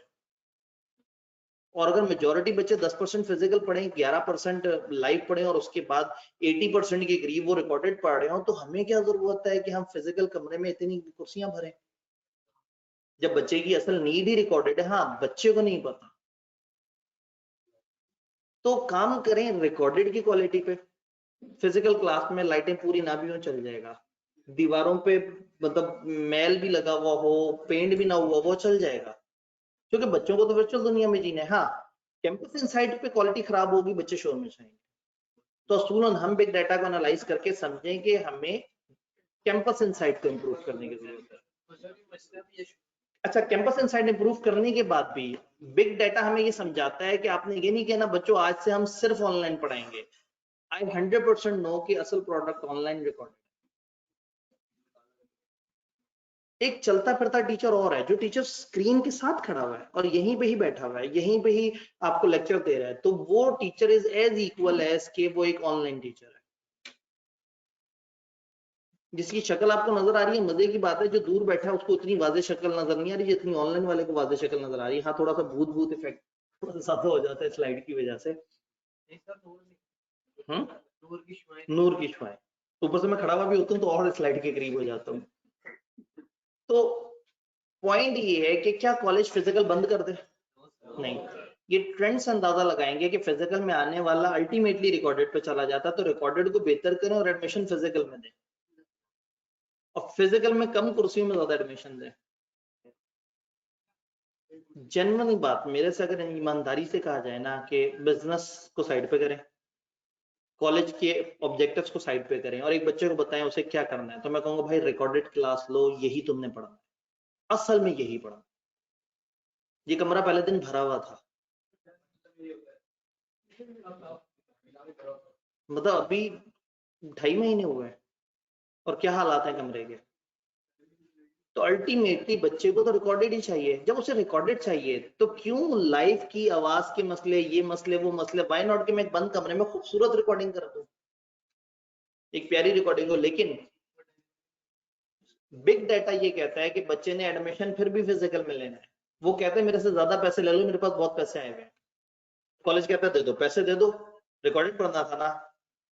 और अगर मेजोरिटी बच्चे 10% फिजिकल पढ़े, 11% लाइव पढ़े और उसके बाद 80% के करीब वो रिकॉर्डेड पढ़ रहे हो, तो हमें क्या जरूरत है कि हम फिजिकल कमरे में इतनी कुर्सियां भरें जब बच्चे की असल नीड ही रिकॉर्डेड है। हाँ, बच्चे को नहीं पता, तो काम करें रिकॉर्डेड की क्वालिटी पे। फिजिकल क्लास में लाइटें पूरी ना भी हो चल जाएगा, दीवारों पे मतलब मैल भी लगा हुआ हो, पेंट भी ना हुआ वो चल जाएगा, क्योंकि बच्चों को तो वर्चुअल दुनिया में जीना है। हाँ, कैंपस इनसाइड पे क्वालिटी खराब होगी, बच्चे शोर में जाएंगे। तो असूलन हम बिग डाटा को एनालाइज करके समझें कि हमें कैंपस इनसाइड को इंप्रूव करने की जरूरत है। अच्छा, कैंपस इनसाइड इंप्रूव करने के बाद भी बिग डाटा हमें ये समझाता है कि आपने ये नहीं कहना बच्चों आज से हम सिर्फ ऑनलाइन पढ़ाएंगे। आई 100% नो कि असल प्रोडक्ट ऑनलाइन रिकॉर्ड। एक चलता फिरता टीचर और है जो टीचर स्क्रीन के साथ खड़ा हुआ है और यहीं पे ही बैठा हुआ है, यहीं पे ही आपको लेक्चर दे रहा है, तो वो teacher is as equal as के वो एक ऑनलाइन टीचर है। जिसकी शक्ल आपको नजर आ रही है, मजे की बात है, जो दूर बैठा है उसको इतनी वाजे शक्ल नजर नहीं आ रही जितनी ऑनलाइन वाले को वाजे शक्ल नजर आ रही है। हाँ, थोड़ा सा भूत भूत इफेक्ट थोड़ा सा ज्यादा हो जाता है स्लाइड की वजह से। नूर की शुआएं, ऊपर से मैं खड़ा हुआ भी होता हूँ तो और स्लाइड के करीब हो जाता हूँ। तो पॉइंट ये है कि क्या कॉलेज फिजिकल बंद कर दे? नहीं, ये ट्रेंड से अंदाजा लगाएंगे कि फिजिकल में आने वाला अल्टीमेटली रिकॉर्डेड पे चला जाता है, तो रिकॉर्डेड को बेहतर करें और एडमिशन फिजिकल में दें, और फिजिकल में कम कुर्सियों में ज्यादा एडमिशन दें। जेन्युइन बात मेरे से अगर ईमानदारी से कहा जाए ना कि बिजनेस को साइड पे करें, कॉलेज के ऑब्जेक्टिव्स को साइड पे करें और एक बच्चे को बताएं उसे क्या करना है, तो मैं कहूंगा भाई रिकॉर्डेड क्लास लो, यही तुमने पढ़ना है, असल में यही पढ़ना। ये कमरा पहले दिन भरा हुआ था, मतलब अभी 2.5 महीने हुए हैं और क्या हालात है कमरे के। तो अल्टीमेटली बच्चे को तो रिकॉर्डेड ही चाहिए। जब उसे रिकॉर्डेड चाहिए तो क्यों लाइफ की आवाज के मसले, ये मसले, वो मसले, व्हाई नॉट कि मैं एक बंद कमरे में खूबसूरत रिकॉर्डिंग कर दूं, एक प्यारी रिकॉर्डिंग हो। लेकिन बिग डाटा ये कहता है कि बच्चे ने एडमिशन फिर भी फिजिकल में लेना है। वो कहते हैं मेरे से ज्यादा पैसे ले लो, मेरे पास बहुत पैसे आए हुए हैं। कॉलेज कहता है दे दो पैसे, दे दो, रिकॉर्डेड पढ़ना था ना।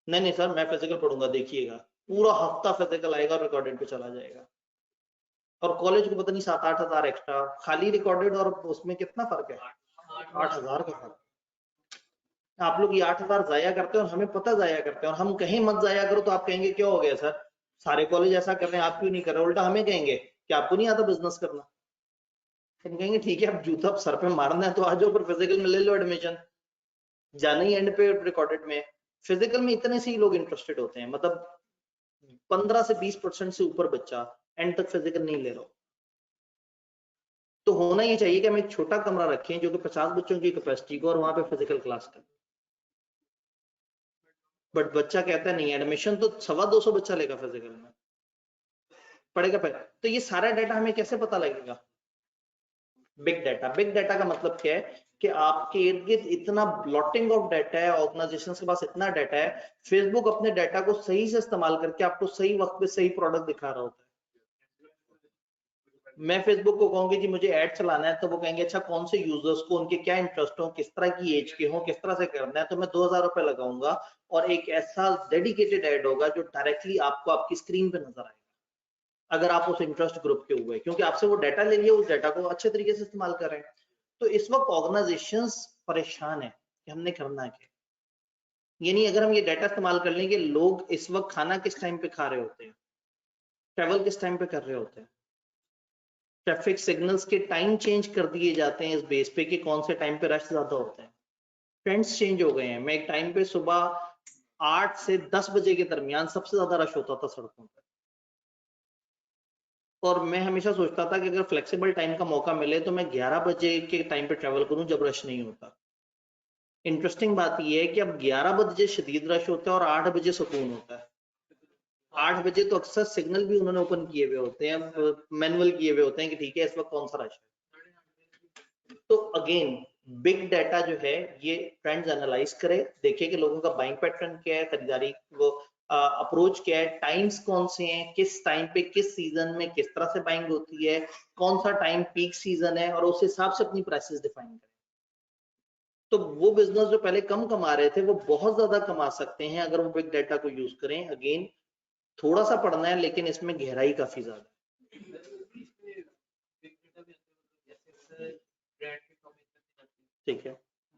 नहीं नहीं सर मैं फिजिकल पढ़ूंगा, देखिएगा पूरा हफ्ता फिजिकल आएगा और रिकॉर्डेड पे चला जाएगा। और कॉलेज को पता नहीं 7-8 हजार एक्स्ट्रा, खाली रिकॉर्डेड और उसमें कितना फर्क है, 8,000 का फर्क। आप लोग ये 8,000 जाया करते हैं और हमें पता जाया करते हैं, और हम कहीं मत जाया करो तो आप कहेंगे क्या हो गया सर, सारे कॉलेज ऐसा कर रहे हैं आप क्यों नहीं कर रहे। उल्टा हमें कहेंगे कि आपको नहीं आता बिजनेस करना। हम कहेंगे ठीक है, अब जूता सर पे मारना है तो आ जाओ, पर फिजिकल में ले लो एडमिशन, जाना ही एंड पे रिकॉर्डेड में। फिजिकल में इतने से ही लोग इंटरेस्टेड होते हैं, मतलब 15 से 20% से ऊपर बच्चा एंड तक फिजिकल नहीं ले रहा। तो होना ये चाहिए कि हम एक छोटा कमरा रखें जो कि 50 बच्चों की कैपेसिटी को, और वहां पे फिजिकल क्लास करें। बट बच्चा कहता है नहीं, एडमिशन तो 250 बच्चा लेगा फिजिकल में, पड़ेगा पड़ेगा। तो ये सारा डाटा हमें कैसे पता लगेगा? Big data. बिग डाटा का मतलब क्या है कि आपके इर्द गिर्द इतना ब्लॉटिंग ऑफ डाटा है, ऑर्गेनाइजेशन के पास इतना डाटा है, फेसबुक अपने डाटा को सही से इस्तेमाल करके आपको सही वक्त पे सही प्रोडक्ट दिखा रहा होता है। मैं फेसबुक को कहूंगी कि मुझे ऐड चलाना है, तो वो कहेंगे अच्छा कौन से यूजर्स को, उनके क्या इंटरेस्ट हो, किस तरह की एज के हो, किस तरह से करना है, तो मैं 2,000 रुपए लगाऊंगा और एक ऐसा डेडिकेटेड ऐड होगा जो डायरेक्टली आपको आपकी स्क्रीन पे नजर आएगा, अगर आप उस इंटरेस्ट ग्रुप के हुए, क्योंकि आपसे वो डाटा ले लिया, उस डाटा को अच्छे तरीके से इस्तेमाल कर रहे हैं। तो इस वक्त ऑर्गेनाइजेशंस परेशान है कि हमने करना है क्या। ये नहीं, अगर हम ये डाटा इस्तेमाल कर लेंगे, लोग इस वक्त खाना किस टाइम पे खा रहे होते हैं, ट्रेवल किस टाइम पे कर रहे होते हैं, ट्रैफिक सिग्नल्स के टाइम चेंज कर दिए जाते हैं इस बेस पे कि कौन से टाइम पे रश ज्यादा होता है। ट्रेंड्स चेंज हो गए हैं। मैं एक टाइम पे सुबह 8 से 10 बजे के दरमियान सबसे ज्यादा रश होता था सड़कों पर, और मैं हमेशा सोचता था कि अगर फ्लेक्सिबल टाइम का मौका मिले तो मैं 11 बजे के टाइम पे ट्रेवल करूं जब रश नहीं होता। इंटरेस्टिंग बात यह है कि अब 11 बजे शदीद रश होता है और 8 बजे सुकून होता है। 8 बजे तो अक्सर सिग्नल भी उन्होंने ओपन किए हुए होते हैं, मैनुअल किए हुए होते हैं कि ठीक है इस वक्त कौन सा रश है। तो अगेन बिग डाटा जो है ये ट्रेंड्स एनालाइज करे, देखे कि लोगों का बाइंग पैटर्न क्या है, खरीदारी वो अप्रोच क्या है, टाइम्स कौन से हैं, किस टाइम पे किस सीजन में किस तरह से बाइंग होती है, कौन सा टाइम पीक सीजन है, और उस हिसाब से अपनी प्राइसेस डिफाइन करें। तो वो बिजनेस जो पहले कम कमा रहे थे वो बहुत ज्यादा कमा सकते हैं अगर वो बिग डाटा को यूज करें। अगेन थोड़ा सा पढ़ना है लेकिन इसमें गहराई काफी ज्यादा है। ठीक है,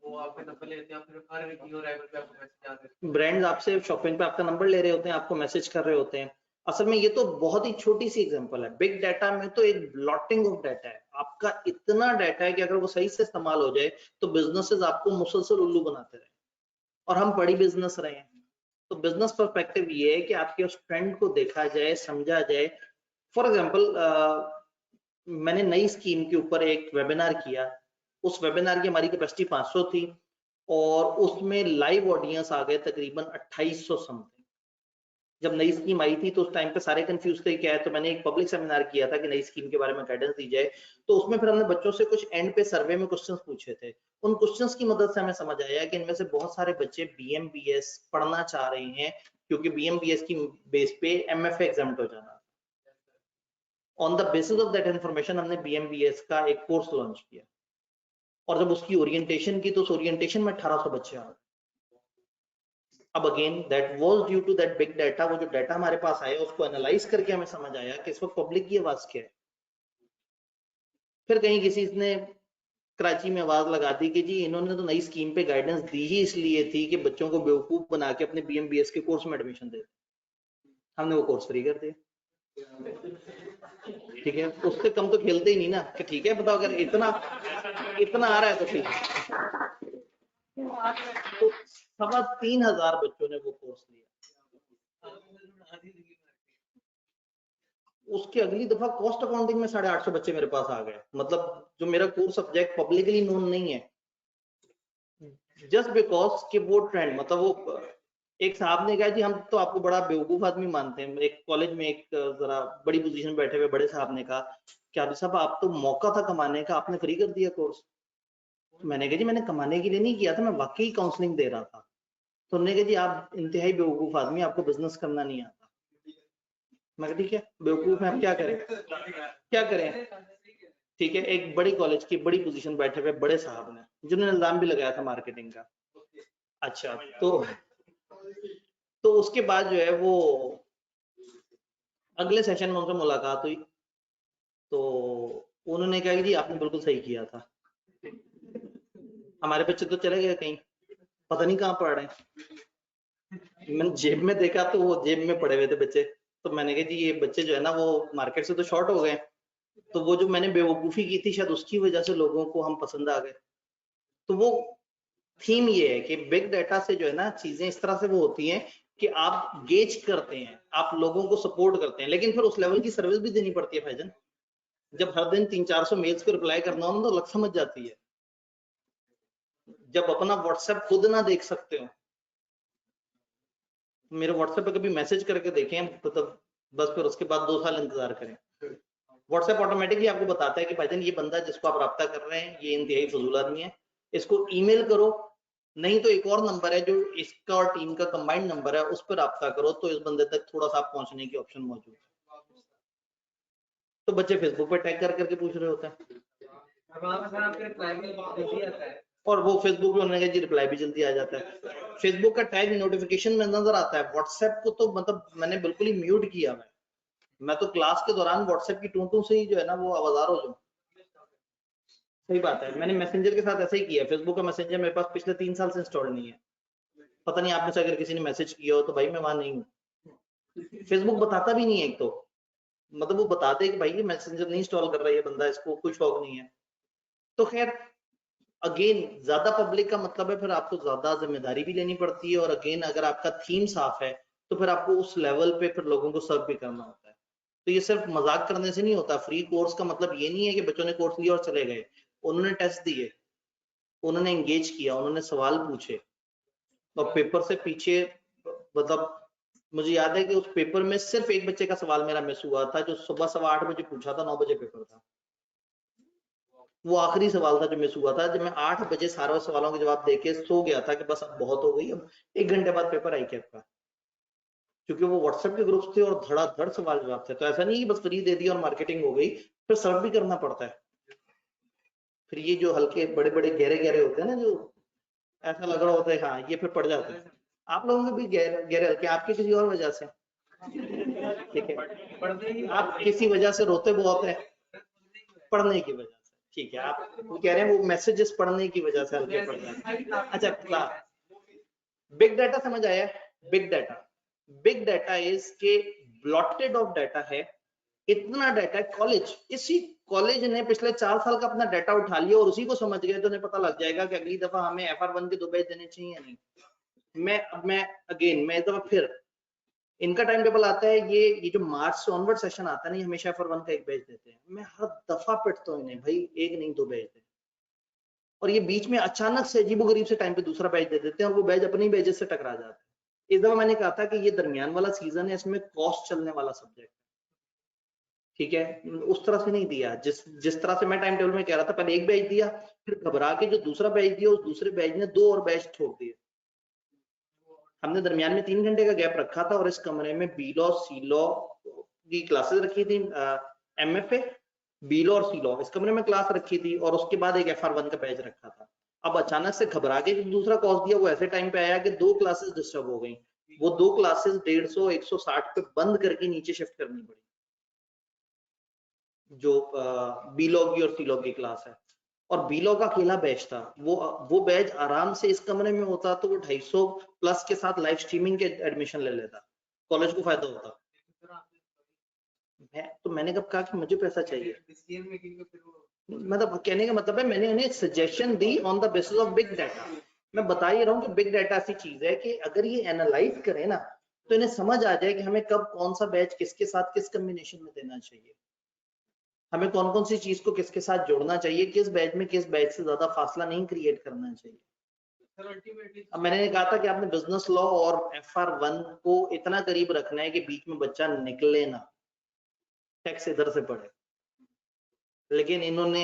वो आपके नंबर लेते हैं, फिर हर वीडियो राइवल पे आपको मैसेज आते हैं। ब्रांड्स आपसे शॉपिंग पे आपका नंबर ले रहे होते हैं, आपको मैसेज कर रहे होते हैं। असल में ये तो बहुत ही छोटी सी एग्जांपल है। बिग डाटा में तो एक ब्लॉटिंग ऑफ डाटा है, आपका इतना डाटा है कि अगर वो सही से इस्तेमाल हो जाए तो बिजनेसेस आपको मुसलसल उल्लू बनाते रहे, और हम बड़ी बिजनेस रहे हैं। तो बिजनेस पर्सपेक्टिव ये है कि आपके उस ट्रेंड को देखा जाए, समझा जाए। फॉर एग्जाम्पल मैंने नई स्कीम के ऊपर एक वेबिनार किया, उस वेबिनार की हमारी कैपेसिटी 500 थी और उसमें लाइव ऑडियंस आ गए तकरीबन 2800 समथिंग। जब नई स्कीम आई थी तो उस टाइम पे सारे कंफ्यूज थे क्या है, तो मैंने एक पब्लिक सेमिनार किया था कि नई स्कीम के बारे में गाइडेंस दी जाए। तो उसमें फिर हमने बच्चों से कुछ एंड पे सर्वे में क्वेश्चंस पूछे थे। उन क्वेश्चंस की मदद से हमें समझ आया कि इनमें से बहुत सारे बच्चे बीएमबीएस पढ़ना चाह रहे हैं, क्योंकि बीएमबीएस की बेस पे एमएफए एग्जाम्प्ट हो जाना। On the basis of that information हमने बीएमबीएस का एक कोर्स लॉन्च किया, और जब उसकी ओरिएंटेशन की तो उस ओरिएंटेशन में 1800 बच्चे आ गए। अब again that was due to that big data. वो जो डाटा हमारे पास आया उसको एनालाइज करके हमें समझ आया कि इस वक्त पब्लिक की आवाज क्या है। फिर कहीं किसी ने कराची में आवाज लगा दी कि जी इन्होंने तो नई स्कीम पे गाइडेंस दी ही इसलिए थी कि बच्चों को बेवकूफ बना के अपने बीएमबीएस के कोर्स में एडमिशन दे। हमने वो कोर्स फ्री कर दिया। ठीक है, उससे कम तो खेलते ही नहीं ना कि ठीक है बताओ अगर इतना इतना आ रहा है तो ठीक है। तो 3,500 बच्चों ने वो कोर्स लिया। उसके अगली दफा कॉस्ट अकाउंटिंग में 850 बच्चे मेरे पास आ गए। मतलब जो मेरा कोर्स सब्जेक्ट पब्लिकली नोन नहीं है, जस्ट बिकॉज कि वो ट्रेंड, मतलब वो एक साहब ने कहा जी हम तो आपको बड़ा बेवकूफ आदमी मानते हैं। एक कॉलेज में एक जरा बड़ी पोजीशन बैठे हुए बड़े साहब ने कहा कि आदि साहब आप तो मौका था कमाने का, आपने फ्री कर दिया कोर्स। मैंने कहा जी मैंने कमाने के लिए नहीं किया था, मैं वाकई काउंसलिंग दे रहा था। तो उन्होंने कहा जी आप इंतहाई बेवकूफ आदमी, आपको बिजनेस करना नहीं आता। मैं ठीक है बेवकूफ है, आप क्या करें क्या करें। ठीक है, एक बड़ी कॉलेज की बड़ी पोजीशन बैठे हुए बड़े साहब ने, जिन्होंने इल्जाम भी लगाया था मार्केटिंग का। अच्छा, तो उसके बाद जो है वो अगले सेशन में उनसे मुलाकात हुई, तो उन्होंने कहा कि जी आपने बिल्कुल सही किया था, हमारे बच्चे तो चले गए कहीं, पता नहीं कहाँ पढ़ रहे हैं। मैंने जेब में देखा तो वो जेब में पड़े हुए थे बच्चे। तो मैंने कहा जी ये बच्चे जो है ना वो मार्केट से तो शॉर्ट हो गए, तो वो जो मैंने बेवकूफी की थी शायद उसकी वजह से लोगों को हम पसंद आ गए। तो वो थीम ये है कि बिग डाटा से जो है ना चीजें इस तरह से वो होती हैं कि आप गेज करते हैं, आप लोगों को सपोर्ट करते हैं, लेकिन फिर उस लेवल की सर्विस भी देनी पड़ती है भाईजान। जब हर दिन 300-400 मेल्स को रिप्लाई करना हो तो लग समझ जाती है। जब अपना व्हाट्सएप खुद ना देख सकते हो, मेरे व्हाट्सएप पे कभी मैसेज करके देखें तो बस फिर उसके बाद 2 साल इंतजार करें। व्हाट्सएप ऑटोमेटिकली आपको बताता है कि भाईजान ये बंदा जिसको आप राब्ता कर रहे हैं ये इंतहाई फजूल आदमी है, इसको ईमेल करो, नहीं तो एक और नंबर है जो इसका और टीम का कंबाइंड नंबर है, उस पर राब्ता करो, तो इस बंदे तक थोड़ा सा पहुंचने की ऑप्शन मौजूद है। तो बच्चे फेसबुक पे टैग कर करके पूछ रहे होते हैं, और वो फेसबुक पे उन्होंने कहा जी रिप्लाई भी जल्दी आ जाता है। फेसबुक का टैग नोटिफिकेशन में नजर आता है, व्हाट्सएप को तो मतलब मैंने बिल्कुल ही म्यूट किया। मैं तो क्लास के दौरान व्हाट्सएप की टूं से ही जो है ना वो आवाजार हो जाऊं। सही बात है, मैंने मैसेंजर के साथ ऐसा ही किया। फेसबुक का मैसेंजर मेरे पास पिछले 3 साल से इंस्टॉल नहीं है। पता नहीं आप में से अगर किसी ने मैसेज किया हो तो भाई मैं वहां नहीं हूँ। फेसबुक बताता भी नहीं है, एक तो मतलब वो बताते कि भाई ये मैसेंजर नहीं इंस्टॉल कर रहा है ये बंदा, इसको कोई शौक नहीं है। तो खैर अगेन ज्यादा पब्लिक का मतलब है फिर आपको ज्यादा जिम्मेदारी भी लेनी पड़ती है, और अगेन अगर आपका थीम साफ है तो फिर आपको उस लेवल पे फिर लोगों को सर्व भी करना होता है। तो ये सिर्फ मजाक करने से नहीं होता। फ्री कोर्स का मतलब ये नहीं है कि बच्चों ने कोर्स लिया और चले गए। उन्होंने टेस्ट दिए, उन्होंने एंगेज किया, उन्होंने सवाल पूछे, और पेपर से पीछे मतलब मुझे याद है कि उस पेपर में सिर्फ एक बच्चे का सवाल मेरा मिस हुआ था, जो सुबह 8:15 बजे पूछा था, 9 बजे पेपर था। वो आखिरी सवाल था जो मिस हुआ था, जब मैं 8 बजे सारे सवालों के जवाब देके सो गया था कि बस अब बहुत हो गई, अब 1 घंटे बाद पेपर आई कैप का। क्योंकि वो व्हाट्सएप के ग्रुप्स थे और धड़ाधड़ सवाल जवाब थे। तो ऐसा नहीं कि बस फ्री दे दिया और मार्केटिंग हो गई, फिर सर्व भी करना पड़ता है। फिर ये जो हल्के बड़े बड़े गहरे गहरे होते हैं ना, जो ऐसा लग रहा होता है हाँ ये फिर पड़ जाते हैं। आप लोगों के भी गहरे गहरे हल्के, आपके किसी और वजह से, ठीक है, आप किसी वजह से रोते बहुत है, पढ़ने की वजह से, ठीक है। आप वो कह रहे हैं वो मैसेजेस पढ़ने की वजह से हल्के पड़ जाते हैं। अच्छा, बिग डाटा समझ आया। बिग डाटा इज के ब्लॉटेड ऑफ डाटा है, इतना डाटा। कॉलेज, इसी कॉलेज ने पिछले 4 साल का अपना डाटा उठा लिया और उसी को समझ गए, तो उन्हें पता लग जाएगा कि अगली दफा हमें FR1 के 2 बैच देने चाहिए या नहीं। मैं इस दफा फिर इनका टाइम टेबल आता है, ये जो मार्च से ऑनवर्ड सेशन आता है ना, हमेशा FR1 का 1 बैच देते हैं। मैं हर दफा पिटता हूँ इन्हें, भाई 1 नहीं 2 बैच दे, और ये बीच में अचानक से अजीबोगरीब से टाइम पे दूसरा बैच दे देते हैं, और वो बैच अपने बैचेस से टकरा जाता है। इस दफा मैंने कहा था कि ये दरमियान वाला सीजन है, इसमें कॉस्ट चलने वाला सब्जेक्ट, ठीक है। उस तरह से नहीं दिया जिस तरह से मैं टाइम टेबल में कह रहा था। पहले 1 बैच दिया, फिर घबरा के जो दूसरा बैच दिया, उस दूसरे बैच ने 2 और बैच छोड़ दिए। हमने दरमियान में 3 घंटे का गैप रखा था, और इस कमरे में बी लॉ सी लॉ की क्लासेस रखी थी, MFA बी लॉ और सी लॉ इस कमरे में क्लास रखी थी, और उसके बाद एक FR1 का बैच रखा था। अब अचानक से घबरा के दूसरा कोर्स दिया, वो ऐसे टाइम पे आया कि 2 क्लासेस डिस्टर्ब हो गई। वो 2 क्लासेस 150 160 पे बंद करके नीचे शिफ्ट करनी पड़ी, जो बी लॉ की और सी लॉ की क्लास है। और बी लॉ का अकेला बैच था, वो बैच आराम से इस कमरे में होता तो वो 250 प्लस के साथ लाइव स्ट्रीमिंग के एडमिशन ले लेता, कॉलेज को फायदा होता। मैंने कब कहा कि मुझे पैसा चाहिए, मतलब कहने का मतलब है मैंने उन्हें suggestion the on the basis of big data. मैं बता ही रहा हूँ कि बिग डाटा ऐसी चीज है कि अगर ये एनालाइज करें ना, तो इन्हें समझ आ जाए कि हमें कब कौन सा बैच किसके साथ किस कम्बिनेशन में देना चाहिए, हमें कौन कौन सी चीज को किसके साथ जोड़ना चाहिए, किस बैच में किस बैच से ज्यादा फासला नहीं क्रिएट करना चाहिए। सर अल्टीमेटली अब मैंने कहा था कि आपने बिजनेस लॉ और FR1 को इतना करीब रखना है कि बीच में बच्चा निकले ना, टैक्स इधर से पढ़े, लेकिन इन्होंने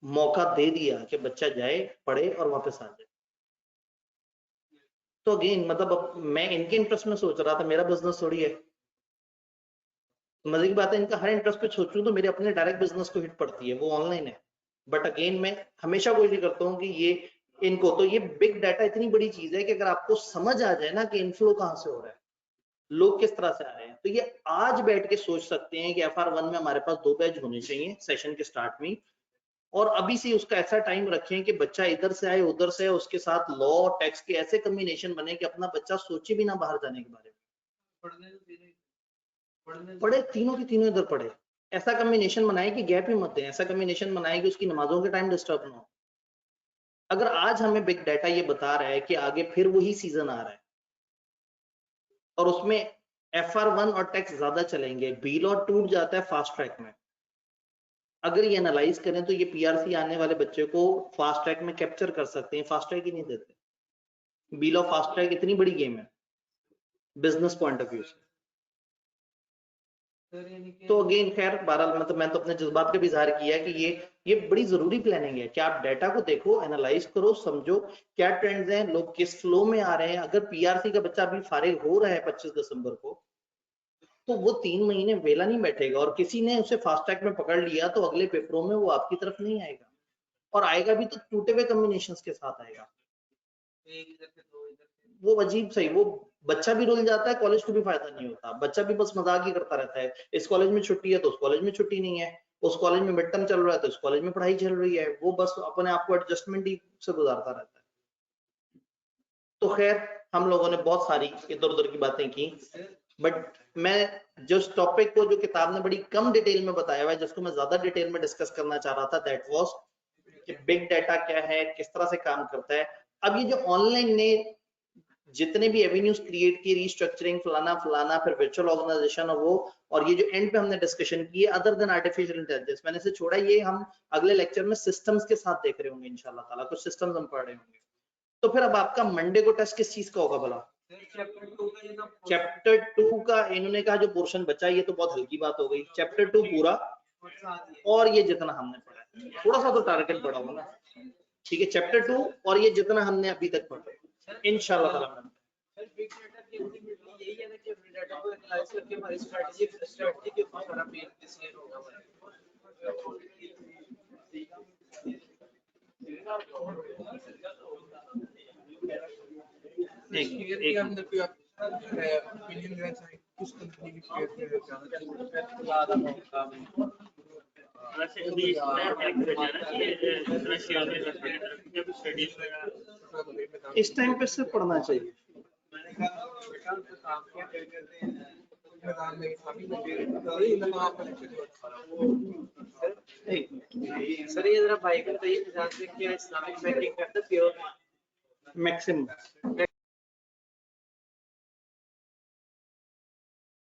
मौका दे दिया कि बच्चा जाए पढ़े और वापस आ जाए। तो अगेन मतलब अब मैं इनके इंटरेस्ट में सोच रहा था, मेरा बिजनेस थोड़ी है। मजे की बात है, इनका हर इंटरेस्ट पे सोचूं तो मेरे अपने डायरेक्ट बिजनेस को हिट पड़ती है, वो ऑनलाइन है। बट अगेन मैं हमेशा कोशिश करता हूँ कि ये इनको, तो ये बिग डाटा इतनी बड़ी चीज है कि अगर आपको समझ आ जाए ना कि इनफ्लो कहाँ से हो रहा है, लोग किस तरह से आ रहे हैं, तो ये आज बैठ के सोच सकते हैं कि FR1 में हमारे पास 2 बैच होने चाहिए सेशन के स्टार्ट में, और अभी से उसका ऐसा टाइम रखें कि बच्चा इधर से आए उधर से आए, उसके साथ लॉ और टैक्स के ऐसे कॉम्बिनेशन बने कि अपना बच्चा सोचे भी ना बाहर जाने के बारे में, पढ़े तीनों की तीनों इधर पढ़े। ऐसा कॉम्बिनेशन बनाए कि गैप ही मत दें, ऐसा कॉम्बिनेशन बनाए कि उसकी नमाजों के टाइम डिस्टर्ब ना हो। अगर आज हमें बिग डाटा ये बता रहा है कि आगे फिर वही सीजन आ रहा है और उसमें FR1 और टैक्स ज्यादा चलेंगे, बी लॉ टूट जाता है फास्ट ट्रैक में, अगर ये एनालाइज करें तो ये PRC आने वाले बच्चे को फास्ट ट्रैक में कैप्चर कर सकते हैं, फास्ट ट्रैक ही नहीं देते। बी लॉ फास्ट ट्रैक इतनी बड़ी गेम है बिजनेस पॉइंट ऑफ व्यू से। तो अगेन खैर बहरहाल मतलब मैं तो अपने जज्बात का भी इजहार किया है कि ये बड़ी जरूरी प्लानिंग है कि आप डाटा को देखो, एनालाइज करो, समझो क्या ट्रेंड्स हैं, लोग किस फ्लो में आ रहे हैं। अगर PRC का बच्चा अभी फारिग हो रहा है 25 दिसंबर को, तो वो 3 महीने वेला नहीं बैठेगा, और किसी ने उसे फास्ट ट्रैक में पकड़ लिया तो अगले पेपरों में वो आपकी तरफ नहीं आएगा, और आएगा भी तो टूटे हुए कॉम्बिनेशंस के साथ आएगा। वो अजीब सही, वो बच्चा भी रुल जाता है, कॉलेज को भी फायदा नहीं होता, बच्चा भी बस मजाक ही करता रहता है, इस कॉलेज में छुट्टी है तो उस कॉलेज में छुट्टी नहीं है, उस कॉलेज में मिड टर्म चल रहा है तो उस कॉलेज में पढ़ाई चल रही है, वो बस अपने आप को एडजस्टमेंट ही से गुजारता रहता है। तो खैर हम लोगों ने बहुत सारी इधर उधर की बातें की, बट मैं जिस टॉपिक को जो किताब ने बड़ी कम डिटेल में बताया हुआ है, जिसको मैं ज्यादा डिटेल में डिस्कस करना चाह रहा था, दैट वाज कि बिग डाटा क्या है, किस तरह से काम करता है। अब ये जो ऑनलाइन ने जितने भी एवेन्यूज क्रिएट की, रीस्ट्रक्चरिंग फलाना फलाना, फिर वर्चुअल ऑर्गेनाइजेशन और वो, और ये जो एंड पे हमने डिस्कशन की है अदर देन आर्टिफिशियल इंटेलिजेंस, मैंने से छोड़ा, ये हम अगले लेक्चर में सिस्टम्स के साथ देख रहे होंगे इंशाल्लाह ताला, कुछ सिस्टम्स हम पढ़ रहे होंगे। तो फिर अब आपका मंडे को टेस्ट किस चीज का होगा भला? चैप्टर 2 का इन्होंने कहा जो पोर्शन बचा, ये तो बहुत हल्की बात हो गई, चैप्टर 2 पूरा और ये जितना हमने पढ़ा है, थोड़ा सा तो टारगेट बढ़ा होगा ना, ठीक है, चैप्टर 2 और ये जितना हमने अभी तक पढ़ा इंशाल्लाह ताला। बिग डाटा की अल्टीमेटली यही है ना कि बिग डाटा को एनालाइज करके हमारी स्ट्रेटजी के ऊपर सारा बेस डिसीजन होगा। एक अंदर कोई ओपिनियन देना चाहेंगे किस कंपनी की शेयर में जाना चाहिए? इस टाइम पे सिर्फ पढ़ना चाहिए। सर ये जरा बाइक बताइए, इस्लामिक बैंकिंग करते प्योर मैक्सिमम